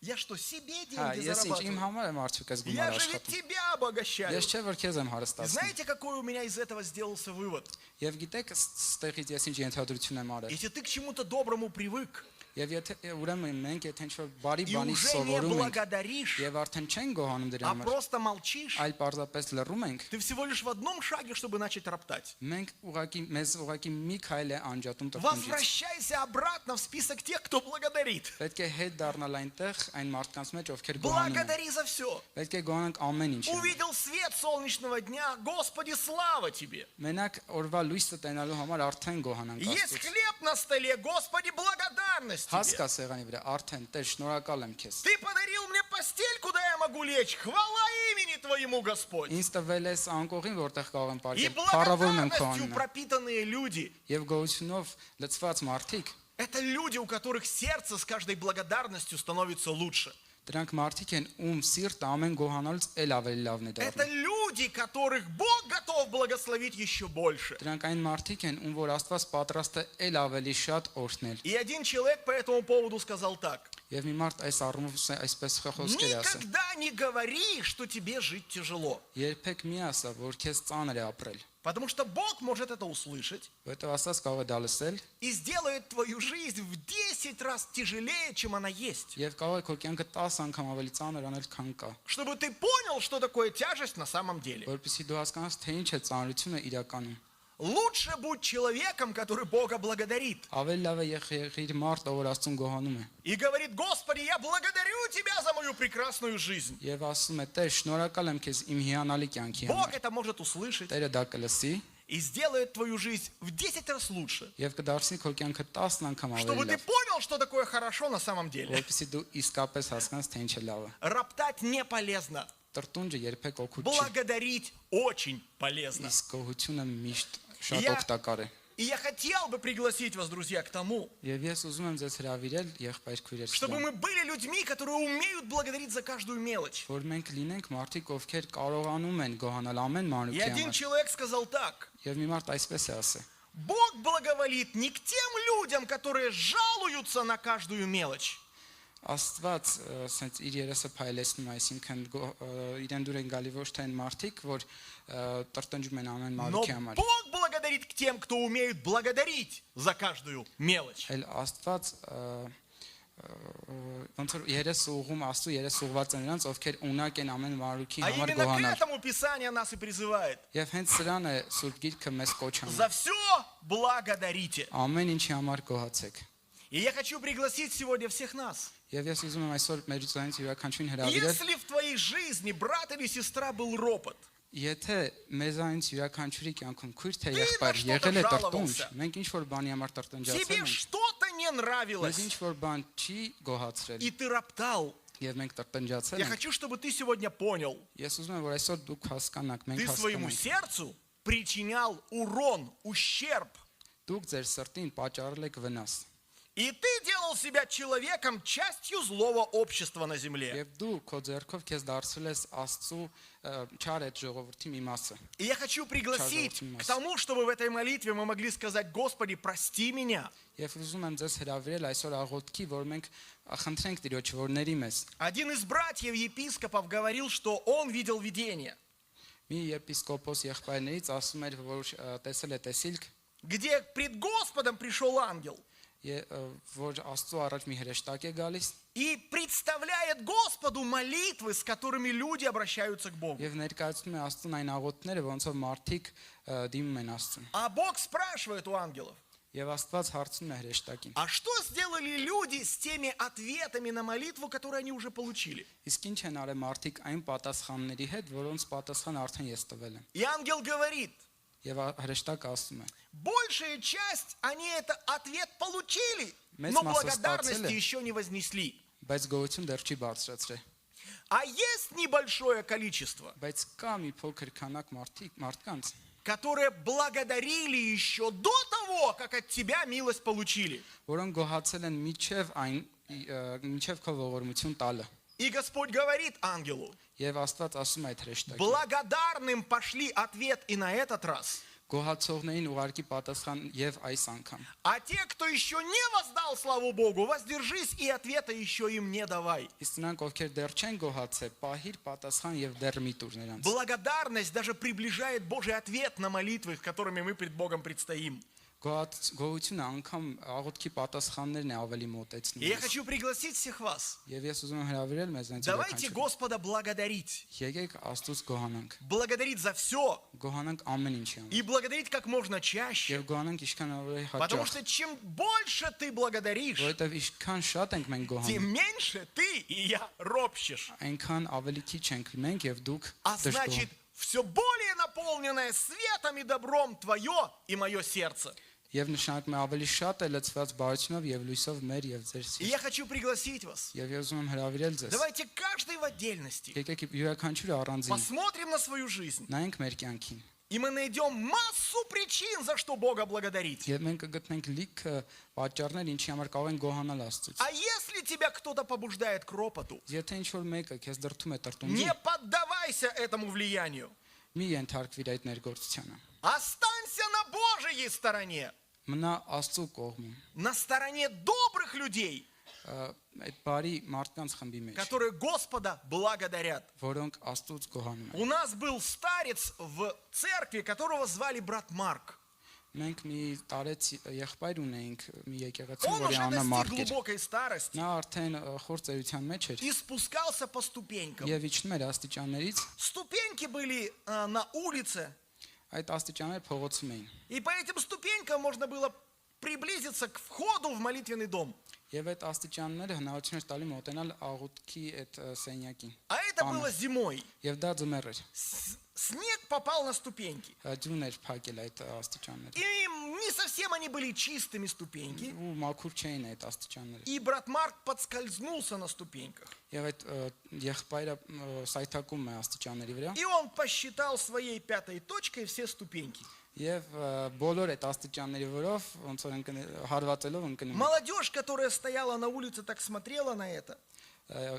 Speaker 1: Я что, себе
Speaker 2: Հա,
Speaker 1: деньги
Speaker 2: ես ինչ իմ
Speaker 1: зарабатываю?
Speaker 2: համար եմ արդյոք այս
Speaker 1: Я
Speaker 2: գումարը
Speaker 1: же ведь
Speaker 2: աշխատում։
Speaker 1: тебя обогащаю.
Speaker 2: Ես չէ որ քեզ եմ
Speaker 1: И
Speaker 2: հարստացնում։
Speaker 1: знаете, какой у меня из этого сделался вывод?
Speaker 2: Եվ գիտեք, ստեղից ես ինչ ենթադրություն եմ արել։
Speaker 1: Если ты к чему-то доброму привык
Speaker 2: Եվ եթե ուրեմն մենք եթե ինչ-որ բարի
Speaker 1: и
Speaker 2: բանի
Speaker 1: уже не
Speaker 2: սովորում ենք
Speaker 1: благодаришь,
Speaker 2: եւ արդեն չեն գոհանում դրա
Speaker 1: а
Speaker 2: համար,
Speaker 1: просто молчишь,
Speaker 2: այլ պարզապես լռում ենք,
Speaker 1: ты всего лишь в одном шаге, чтобы начать роптать.
Speaker 2: մենք մեզ ուղղակի մի քայլ է անջատում տրտունջից։
Speaker 1: Возвращайся обратно в список тех, кто благодарит.
Speaker 2: Պետք է հետ դառնալ այնտեղ այն մարդկանց մեջ, ովքեր գոհանում են։
Speaker 1: Благодари за все.
Speaker 2: Պետք է գոհանանք ամեն ինչի։
Speaker 1: Увидел свет солнечного дня, Господи, слава Тебе.
Speaker 2: Մենակ օրվա լույսը տենալու համար արդեն գոհանանք
Speaker 1: Есть
Speaker 2: Աստծուց։
Speaker 1: хлеб на столе, Господи, благодарность Тебе.
Speaker 2: Հասկա սեղանի վրա արդեն Տեր շնորհակալ եմ քեզ։
Speaker 1: Ты подарил мне постель, куда я могу лечь. Хвала имени Твоему, Господь.
Speaker 2: Ինձ տվել ես անկողին, որտեղ կարող եմ
Speaker 1: И
Speaker 2: ապարգել։ Փառավորում եմ քո
Speaker 1: благодарностью
Speaker 2: անունը։
Speaker 1: пропитанные люди.
Speaker 2: Եվ գոհությունով լցված մարդիկ,
Speaker 1: Это люди, у которых сердце с каждой благодарностью становится лучше.
Speaker 2: դրանք մարդիկ են, ում սիրտը ամեն գոհանալուց էլ ավելի լավն է
Speaker 1: Это
Speaker 2: դառնում։
Speaker 1: люди, которых Бог готов благословить еще больше.
Speaker 2: Դրանք այն մարդիկ են, ում որ Աստված պատրաստ է էլ ավելի շատ օրհնել։
Speaker 1: И один человек по этому поводу сказал так.
Speaker 2: Եվ մի մարդ այս առումով այսպես խոսքեր ասա.
Speaker 1: Никогда не говори, что тебе жить тяжело.
Speaker 2: Երբեք մի ասա, որ քեզ ծանր է ապրել,
Speaker 1: Потому что Бог может это услышать
Speaker 2: որովհետև Աստված կարող է դա լսել
Speaker 1: и сделает твою жизнь в 10 раз тяжелее, чем она есть.
Speaker 2: եւ կարող է քո կյանքը 10 անգամ ավելի ծանր անել, քան կա,
Speaker 1: Чтобы ты понял, что такое тяжесть на самом деле.
Speaker 2: որովհետեւ դու հասկանաս, թե ինչ է ծանրությունը իրականում։
Speaker 1: Лучше будь человеком, который Бога благодарит.
Speaker 2: Ավելի լավ է եղիր մարդ, ով Աստծուն գոհանում է
Speaker 1: И говорит: Господи, я благодарю Тебя за мою прекрасную жизнь.
Speaker 2: եւ ասում է. Տեր, շնորհակալ եմ քեզ իմ հիանալի կյանքի
Speaker 1: Бог
Speaker 2: համար։
Speaker 1: это может услышать
Speaker 2: Տերը դա կլսի
Speaker 1: и сделает твою жизнь в 10 раз лучше.
Speaker 2: եւ կդարձնի քո կյանքը 10 անգամ
Speaker 1: Чтобы
Speaker 2: ավելի
Speaker 1: ты
Speaker 2: լավ,
Speaker 1: понял, что такое хорошо на самом деле.
Speaker 2: որովհետեւ դու իսկապես հասկանաս, թե ինչ է լավը։
Speaker 1: Роптать не полезно.
Speaker 2: Տրտունջը երբեք օգուտ չի,
Speaker 1: Благодарить очень полезно.
Speaker 2: իսկ գոհությունը միշտ շատ
Speaker 1: Я-
Speaker 2: օգտակար է։
Speaker 1: И я хотел бы пригласить вас, друзья, к тому,
Speaker 2: Եվ ես ուզում եմ ձեզ հրավիրել եղբայր քույրեր,
Speaker 1: чтобы мы были людьми, которые умеют благодарить за каждую мелочь.
Speaker 2: որ մենք լինենք մարդիկ, ովքեր կարողանում են գոհանալ ամեն
Speaker 1: И
Speaker 2: մանրուքի
Speaker 1: один
Speaker 2: համար։
Speaker 1: человек сказал так:
Speaker 2: Եվ մի մարդ այսպես է ասել.
Speaker 1: Бог благоволит не к тем людям, которые жалуются на каждую мелочь,
Speaker 2: Աստված ասենց իր երեսը փայլեցնում է, այսինքն իրեն դուր են գալի ոչ թե այն մարդիկ, որ տրտնջում են ամեն
Speaker 1: но
Speaker 2: մանրուքի համար,
Speaker 1: Бог благодарит к тем, кто умеет благодарить за каждую мелочь.
Speaker 2: այլ Աստված ոնց որ երես ուղում Աստծո երես ուղված են նրանց, ովքեր ունակ են ամեն մանրուքի
Speaker 1: А
Speaker 2: համար
Speaker 1: именно к
Speaker 2: գոհանալ։
Speaker 1: этому Писание нас и призывает.
Speaker 2: Եվ hենց սրան է Սուրբ Գիրքը մեզ կոչ անում։
Speaker 1: За все благодарите.
Speaker 2: Ամեն ինչի համար գոհացեք։
Speaker 1: И я хочу пригласить сегодня всех нас.
Speaker 2: Եվ ես ուզում եմ այսօր մեր ցանից յուրաքանչյուրին հրավիրել,
Speaker 1: Если в твоей жизни брат или сестра был ропот,
Speaker 2: եթե մեզանից յուրաքանչյուրի կյանքում քույր թե
Speaker 1: Ты
Speaker 2: եղբայր
Speaker 1: на
Speaker 2: եղել է
Speaker 1: что-то
Speaker 2: տրտունջ,
Speaker 1: жаловался.
Speaker 2: մենք ինչ որ բանի համար տրտնջացել
Speaker 1: тебе
Speaker 2: ենք,
Speaker 1: что-то не
Speaker 2: մեզ
Speaker 1: нравилось,
Speaker 2: ինչ որ բան չի գոհացրել,
Speaker 1: и ты роптал,
Speaker 2: եւ մենք տրտնջացել
Speaker 1: я
Speaker 2: ենք,
Speaker 1: хочу, чтобы ты сегодня понял,
Speaker 2: ես ուզում եմ որ այսօր դուք հասկանաք, մենք
Speaker 1: ты своему
Speaker 2: հասկանանք,
Speaker 1: сердцу причинял урон, ущерб.
Speaker 2: դուք ձեր սրտին պատճառել եք վնաս,
Speaker 1: И ты делал себя человеком, частью злого общества на земле.
Speaker 2: եւ դու քո ձեռքով քեզ դարձրել ես Աստծո չար այդ ժողովրդի մի մասը,
Speaker 1: И я хочу пригласить
Speaker 2: Чарльз
Speaker 1: к тому, чтобы в этой молитве мы могли сказать: Господи, прости меня.
Speaker 2: եւ ուզում եմ ձեզ հրավիրել այսօր աղոթքի, որ մենք խնդրենք Տիրոջ, որ ների մեզ։
Speaker 1: Один из братьев епископов говорил, что он видел видение,
Speaker 2: Մի եպիսկոպոս եղբայրներից ասում էր, որ տեսել է տեսիլք,
Speaker 1: где пред Господом пришел ангел
Speaker 2: որ Աստծո առաջ մի հրեշտակ է գալիս
Speaker 1: и представляет Господу молитвы, с которыми люди обращаются к Богу.
Speaker 2: եւ ներկայացնում է Աստծուն այն աղոթները, ոնցով մարդիկ դիմում են Աստծուն։
Speaker 1: А Бог спрашивает у ангелов:
Speaker 2: Եվ Աստված հարցնում է հրեշտակին.
Speaker 1: а что сделали люди с теми ответами на молитву, которые они уже получили?
Speaker 2: Իսկ ինչ են արել մարդիկ այն պատասխանների հետ, որոնց պատասխան արդեն ես տվել եմ։
Speaker 1: И ангел говорит:
Speaker 2: Եվ հրեշտակը ասում է.
Speaker 1: большая часть, они этот ответ получили,
Speaker 2: Մեծ
Speaker 1: но
Speaker 2: մասը
Speaker 1: благодарности
Speaker 2: ստացել է,
Speaker 1: еще не вознесли.
Speaker 2: բայց գոհություն դեռ չի բարձրացրել։
Speaker 1: А есть небольшое количество,
Speaker 2: Բայց կա մի փոքր քանակ մարդկանց,
Speaker 1: которые благодарили еще до того, как от тебя милость получили.
Speaker 2: որոնք գոհացել են միջև քո ողորմություն տալը։
Speaker 1: И Господь говорит ангелу:
Speaker 2: Եվ Աստված ասում է այդ հրեշտակին.
Speaker 1: благодарным пошли ответ и на этот раз.
Speaker 2: Գոհացողներին ուղարկի պատասխան եւ այս անգամ։
Speaker 1: А те, кто еще не воздал славу Богу, воздержись и ответа еще им не давай.
Speaker 2: Իսկ նրանք, ովքեր դեռ չեն գոհացել, պահիր պատասխան եւ դեռ մի տուր նրանց։
Speaker 1: Благодарность даже приближает Божий ответ на молитвы, которыми мы пред Богом предстоим.
Speaker 2: Գոհությունը անգամ աղոթքի պատասխաններն է ավելի
Speaker 1: И
Speaker 2: մոտեցնում։
Speaker 1: я хочу пригласить всех вас.
Speaker 2: Եվ ես ուզում եմ հրավիրել մեզ այնց
Speaker 1: Давайте Господа благодарить.
Speaker 2: Եկեք Աստծուց գոհանանք։
Speaker 1: Благодарить за все.
Speaker 2: Գոհանանք ամեն ինչի համար։
Speaker 1: И благодарить как можно чаще.
Speaker 2: Եվ գոհանանք ինչքան ավելի
Speaker 1: Потому
Speaker 2: հաճախ։
Speaker 1: что чем больше ты благодаришь,
Speaker 2: Որովհետև ինչքան շատ ենք մենք
Speaker 1: тем
Speaker 2: գոհանում,
Speaker 1: меньше ты и я ропщешь.
Speaker 2: այնքան ավելի քիչ ենք մենք եւ դուք
Speaker 1: А
Speaker 2: դժգոհ։
Speaker 1: значит, все более наполненное светом и добром твое и мое сердце.
Speaker 2: Եվ նշանակում է ավելի շատ է լցված բարությունով եւ լույսով մեր եւ ձեր
Speaker 1: И
Speaker 2: սիրտ։
Speaker 1: я хочу пригласить вас.
Speaker 2: Եվ ես ուզում եմ հրավիրել ձեզ։
Speaker 1: Давайте каждый в отдельности
Speaker 2: Եկեք յուրաքանչյուր առանձին
Speaker 1: посмотрим на свою жизнь.
Speaker 2: նայենք մեր կյանքին։
Speaker 1: И мы найдем массу причин, за что Бога благодарить.
Speaker 2: Եվ մենք կգտնենք լիքը պատճառներ, ինչի համար կարող ենք գոհանալ Աստծուց։
Speaker 1: А если тебя кто-то побуждает к ропоту,
Speaker 2: Եթե ինչ որ մեկը քեզ դրթում է տրտունջի,
Speaker 1: не поддавайся этому влиянию.
Speaker 2: մի ենթարկվիր այդ ներգործությանը։
Speaker 1: Останься на Божьей стороне,
Speaker 2: Մնա Աստծու կողմում,
Speaker 1: на стороне добрых людей,
Speaker 2: այդ բարի մարդկանց խմբի մեջ,
Speaker 1: которые Господа благодарят.
Speaker 2: որոնք Աստծուց գոհանում են։
Speaker 1: У нас был старец в церкви, которого звали брат Марк.
Speaker 2: Մենք մի տարեց եղբայր ունեինք մի եկեղեցի,
Speaker 1: Он
Speaker 2: որի
Speaker 1: уже
Speaker 2: անունը
Speaker 1: достиг
Speaker 2: Մարկ էր։
Speaker 1: глубокой старости
Speaker 2: Նա արդեն խոր ծերության մեջ էր
Speaker 1: и спускался по ступенькам.
Speaker 2: եւ իջնում էր աստիճաններից,
Speaker 1: Ступеньки были на улице,
Speaker 2: այդ աստիճանները փողոցում էին։
Speaker 1: и по этим ступенькам можно было приблизиться к входу в молитвенный дом.
Speaker 2: Եվ այդ աստիճանները հնարավորություն էր տալի մոտենալ աղոթքի այդ սենյակին։
Speaker 1: А это было зимой.
Speaker 2: Եվ դա ձմեռ էր։
Speaker 1: Снег попал на ступеньки.
Speaker 2: Ջուն էր փակել այդ աստիճանները։
Speaker 1: И не совсем они были чистыми ступеньки.
Speaker 2: Ու մաքուր չէին այդ աստիճանները։
Speaker 1: И брат Марк подскользнулся на ступеньках.
Speaker 2: Եվ այդ եղբայրը սայթակում է աստիճանների վրա։
Speaker 1: И он посчитал своей пятой точкой все ступеньки.
Speaker 2: Եվ բոլոր այդ աստիճանների վրով ոնց որ հարվածելով ընկնում։
Speaker 1: Молодежь, которая стояла на улице, так смотрела на это.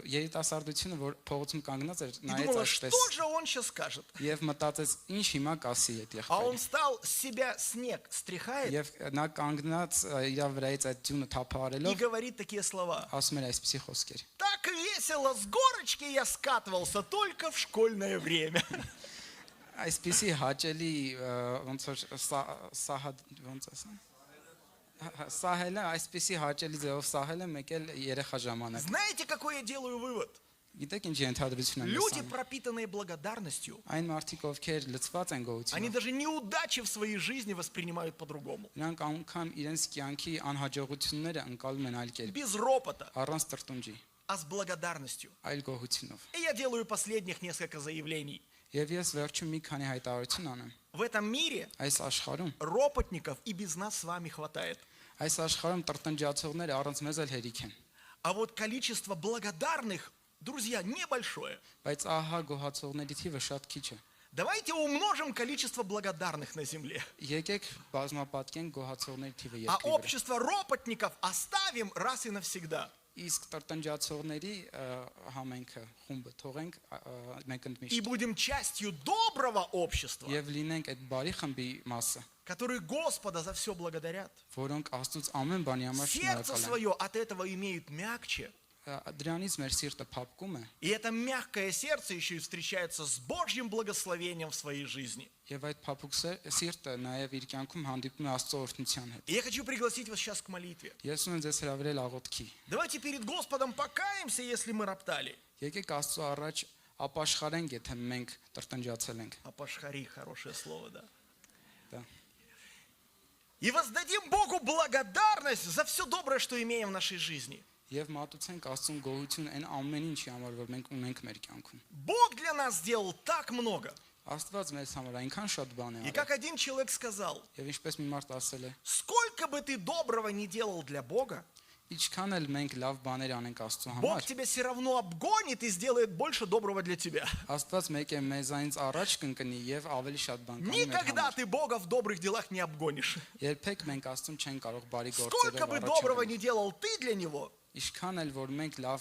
Speaker 2: Երիտասարդությունը, որ փողոցում կանգնած էր,
Speaker 1: И
Speaker 2: նայեց
Speaker 1: думала,
Speaker 2: այդպես։
Speaker 1: что же он сейчас скажет.
Speaker 2: Եվ մտածեց, ինչ հիմա կասի այդ
Speaker 1: А он
Speaker 2: եղբայրը։
Speaker 1: встал, с себя снег стряхает
Speaker 2: Եվ նա կանգնած իր վրայից այդ ջունը
Speaker 1: и
Speaker 2: թափահարելով
Speaker 1: говорит такие слова.
Speaker 2: ասում էր այսպիսի խոսքեր։
Speaker 1: Так весело с горочки я скатывался только в школьное время.
Speaker 2: Այսպիսի հաճելի ոնց որ ոնց ասեմ։ Սահելը այսպիսի հաճելի ձևով սահելը մեկ էլ երեխա ժամանակ։
Speaker 1: Знаете, какой я делаю вывод?
Speaker 2: Գիտեք ինչ ենթադրություն եմ
Speaker 1: Люди,
Speaker 2: ասում։
Speaker 1: пропитанные благодарностью,
Speaker 2: Այն մարդիկ, ովքեր լցված են
Speaker 1: они
Speaker 2: գոհությունով,
Speaker 1: даже неудачи в своей жизни воспринимают по-другому.
Speaker 2: նրանք անգամ իրենց կյանքի անհաջողությունները անցալում են այլ կերպ,
Speaker 1: Без ропота,
Speaker 2: առանց տրտունջի,
Speaker 1: а с благодарностью.
Speaker 2: այլ գոհությունով։
Speaker 1: И я делаю последних несколько заявлений.
Speaker 2: Եվ ես վերջում մի քանի հայտարարություն անեմ։
Speaker 1: В этом мире
Speaker 2: Այս աշխարհում,
Speaker 1: ропотников и без нас с вами хватает.
Speaker 2: այս աշխարհում տրտնջացողները առանց մեզ էլ հերիք են,
Speaker 1: А вот количество благодарных, друзья, небольшое.
Speaker 2: բայց ահա գոհացողների թիվը շատ քիչ է։
Speaker 1: Давайте умножим количество благодарных на земле.
Speaker 2: Եկեք բազմապատկենք գոհացողների թիվը
Speaker 1: А
Speaker 2: երկրի վրա։
Speaker 1: общество ропотников оставим раз и навсегда.
Speaker 2: Իսկ տրտնջացողների համենքը խումբը թողենք մենք
Speaker 1: И
Speaker 2: ընդմիշտ
Speaker 1: будем частью доброго общества,
Speaker 2: եւ լինենք այդ բարի խմբի մասը,
Speaker 1: которые Господа за все благодарят.
Speaker 2: որոնք Աստծուց ամեն բանի համար
Speaker 1: Сердце
Speaker 2: շնորհակալ են։
Speaker 1: свое от этого имеют мягче.
Speaker 2: Դրանից մեր սիրտը փափկում է
Speaker 1: И это мягкое сердце еще и встречается с Божьим благословением в своей жизни.
Speaker 2: եւ այդ փափուկ սիրտը նաեւ իր կյանքում հանդիպում է Աստծո օրհնության հետ։
Speaker 1: И я хочу пригласить вас сейчас к молитве.
Speaker 2: Ես ունեմ ձեզ հրավիրել աղոթքի։
Speaker 1: Давайте перед Господом покаемся, если мы роптали.
Speaker 2: Եկեք Աստծո առաջ ապաշխարենք, եթե մենք տրտնջացել ենք։
Speaker 1: Апашхари, хорошее слово, да.
Speaker 2: Դա
Speaker 1: И воздадим Богу благодарность за все доброе, что имеем в нашей жизни.
Speaker 2: Եվ մատուցենք Աստծուն գոհություն այն ամեն ինչի համար, որ մենք ունենք մեր կյանքում։
Speaker 1: Бог для нас сделал так много.
Speaker 2: Աստված մեզ համար այնքան շատ բան է
Speaker 1: И
Speaker 2: արել։
Speaker 1: как один человек сказал,
Speaker 2: Եվ ինչպես մի մարդ ասել է,
Speaker 1: сколько бы ты доброго не делал для Бога,
Speaker 2: ինչքան էլ մենք լավ բաներ անենք Աստծո
Speaker 1: Бог
Speaker 2: համար,
Speaker 1: тебя все равно обгонит и сделает больше доброго для тебя.
Speaker 2: Աստված մեկ է մեզ այնց առաջ կընկնի եւ ավելի շատ բան կանի մեր
Speaker 1: Никогда
Speaker 2: համար։
Speaker 1: ты Бога в добрых делах не обгонишь.
Speaker 2: Երբեք մենք Աստծուն չենք կարող բարի
Speaker 1: Сколько бы
Speaker 2: գործերով
Speaker 1: доброго
Speaker 2: առաջ
Speaker 1: не делал ты для Него,
Speaker 2: Ինչքան էլ որ մենք լավ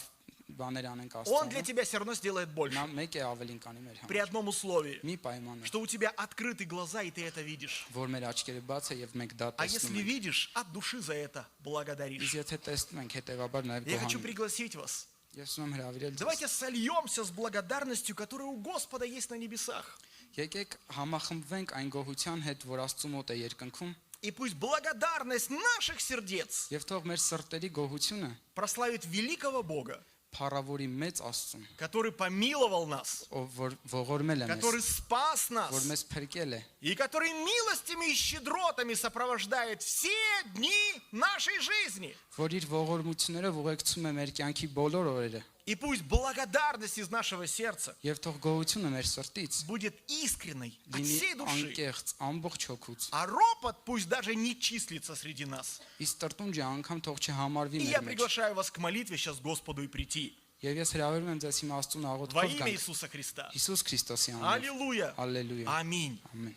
Speaker 2: բաներ անենք
Speaker 1: Он для
Speaker 2: Աստծուն,
Speaker 1: тебя все равно сделает больше.
Speaker 2: նա մեկ է ավելին կանի մեր
Speaker 1: При
Speaker 2: համար։
Speaker 1: одном условии,
Speaker 2: Մի պայմանը,
Speaker 1: что у тебя открыты глаза, и ты это видишь.
Speaker 2: որ մեր աչքերը բաց է եւ մենք դա
Speaker 1: А
Speaker 2: տեսնում
Speaker 1: если
Speaker 2: ենք։
Speaker 1: видишь, от души за это благодаришь.
Speaker 2: Իսկ եթե տեսնում ենք, հետեւաբար նաեւ
Speaker 1: Я хочу
Speaker 2: գոհանում։
Speaker 1: пригласить вас.
Speaker 2: Ես ուզում եմ հրավիրել ձեզ։
Speaker 1: Давайте сольемся с благодарностью, которая у Господа есть на небесах.
Speaker 2: Եկեք համախմբվենք այն գոհության հետ, որ Աստծո մոտ է երկնքում,
Speaker 1: И пусть благодарность наших сердец
Speaker 2: եւ թող մեր սրտերի գոհությունը
Speaker 1: прославит великого Бога,
Speaker 2: փառավորի մեծ Աստծուն,
Speaker 1: который помиловал нас,
Speaker 2: ով որ ողորմել է մեզ,
Speaker 1: который спас нас,
Speaker 2: որ մեզ փրկել է
Speaker 1: и который милостями и щедротами сопровождает все дни нашей жизни.
Speaker 2: որ իր ողորմությունները ուղեկցում է մեր կյանքի բոլոր օրերը
Speaker 1: И пусть благодарность из нашего сердца
Speaker 2: եւ թող գոհությունը մեր սրտից
Speaker 1: будет искренней от
Speaker 2: լինի
Speaker 1: всей души,
Speaker 2: անկեղծ ամբողջ հոգուց
Speaker 1: а ропот пусть даже не числится среди нас.
Speaker 2: իսկ տրտունջը անգամ թող չհամարվի
Speaker 1: И я
Speaker 2: մեր մեջ
Speaker 1: приглашаю вас к молитве сейчас Господу и прийти.
Speaker 2: եւ ես հրավիրում եմ ձեզ հիմա Աստծուն
Speaker 1: Во
Speaker 2: աղոթքով
Speaker 1: имя
Speaker 2: գանք
Speaker 1: Иисуса Христа.
Speaker 2: Հիսուս Քրիստոսի անունով
Speaker 1: Аллилуйя.
Speaker 2: Հալելույա
Speaker 1: Аминь.
Speaker 2: ամեն